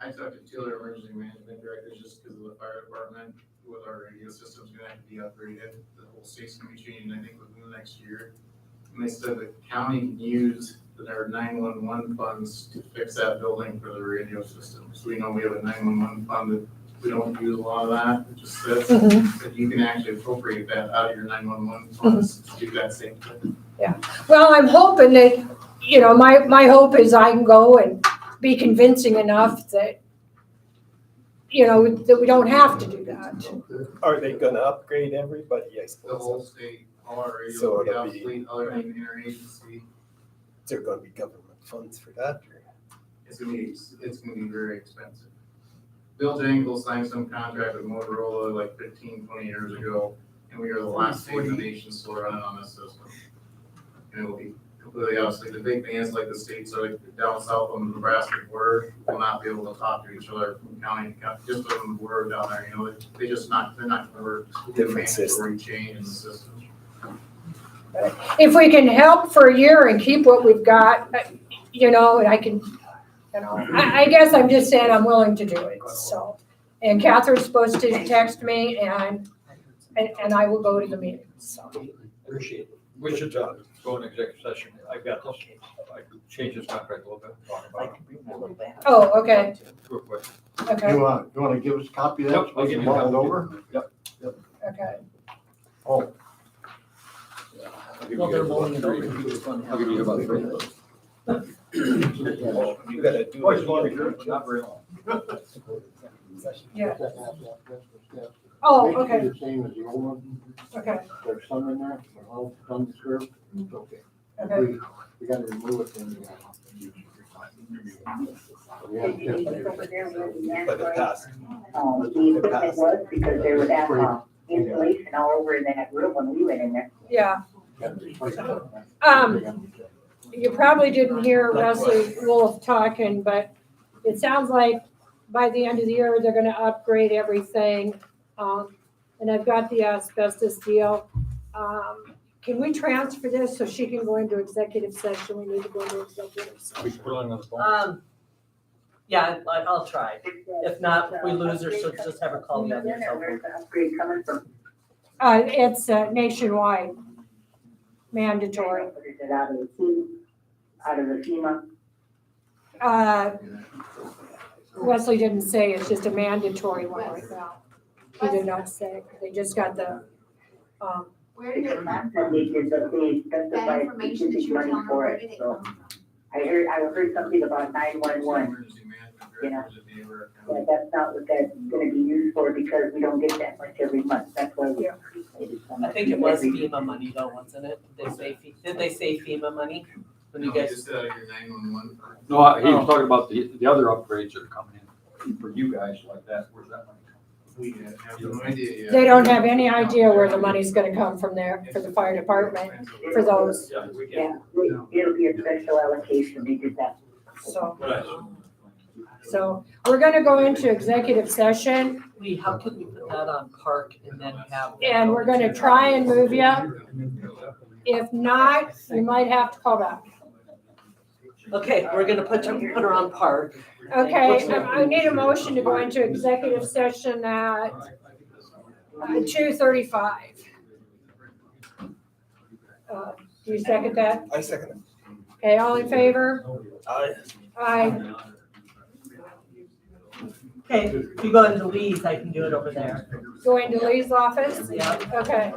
I talked to two other emergency management directors just because of the fire department with our radio system's gonna have to be upgraded. The whole state's gonna be changing, I think, within the next year. And they said the county can use their 911 funds to fix that building for the radio system. So we know we have a 911 fund that we don't use a lot of that. It just says that you can actually appropriate that out of your 911 funds to do that same thing. well, I'm hoping that, my hope is I can go and be convincing enough that, that we don't have to do that. Are they gonna upgrade everybody, I The suppose? whole state, all our radio So will be it'll be- obsolete other than interagency. Is there gonna be government funds for that? Or? It's gonna be very expensive. Bill Jangles signed some contract with Motorola like 15, 20 years ago, and we are the last state in the nation still running on this system. And it will be completely obsolete. The big thing is like the states are like down south on the Nebraska border will not be able to talk to each other from county to county, just on the border down there, they're not gonna work. Different system. Mandatory change in the system. If we can help for a year and keep what we've got, and I can, I guess I'm just saying I'm willing to do it, so. And Catherine's supposed to text me and I will go to the meeting, so. Appreciate it. We should go in executive session. I've got this. I could change this contract a little bit. Talk about it. Oh, okay, Real quick. okay, You wanna give us a copy of that? Yep, I'll give you a Mull it copy. over? okay. Oh, I'll give you about three of those. You gotta do it. Not very long. Yeah. Oh, Basically okay, the same as the old one. okay, There's some in there, they're all done curved. It's okay. okay. We gotta remove it then. We have to shift But it passed. The equipment was because there was that insulation all over in that room when we went in there. Yeah, it. you probably didn't hear Wesley Wolf talking, but it sounds like by the end of the year, they're gonna upgrade everything. And I've got the asbestos deal. Can we transfer this so she can go into executive session? We need to go into executive session. We can put it on the phone. Yeah, I'll try. If not, if we lose her, she'll just have her call me on Then the cell where's phone. the upgrade coming from? It's nationwide, mandatory. Or is it out of the FEMA? Wesley didn't say, it's just a mandatory one right now. He did not say, they just got the the Thompson League is that they specify specific money for it, so. I heard something about 911, you know. Yeah, that's not what that's gonna be used for because we don't get that much every month. That's why we. I think it was FEMA money though, wasn't it? Did they say FEMA money? When you guys, No, he was talking about the other upgrades that are coming in for you guys like that. Where's that money? We have no idea yet. They don't have any idea where the money's gonna come from there for the fire department, for those, Yeah, it'll be a special allocation. They did that. so we're gonna go into executive session, how could we put that on park and then have? and we're gonna try and move you. If not, you might have to call back. Okay, we're gonna put her on park. Okay, I need a motion to go into executive session at 2:35. Do you second that? I second it. Okay, all in favor? Aye. Aye. Okay, if you go into Lee's, I can do it over there. Go into Lee's office? Yeah. Okay.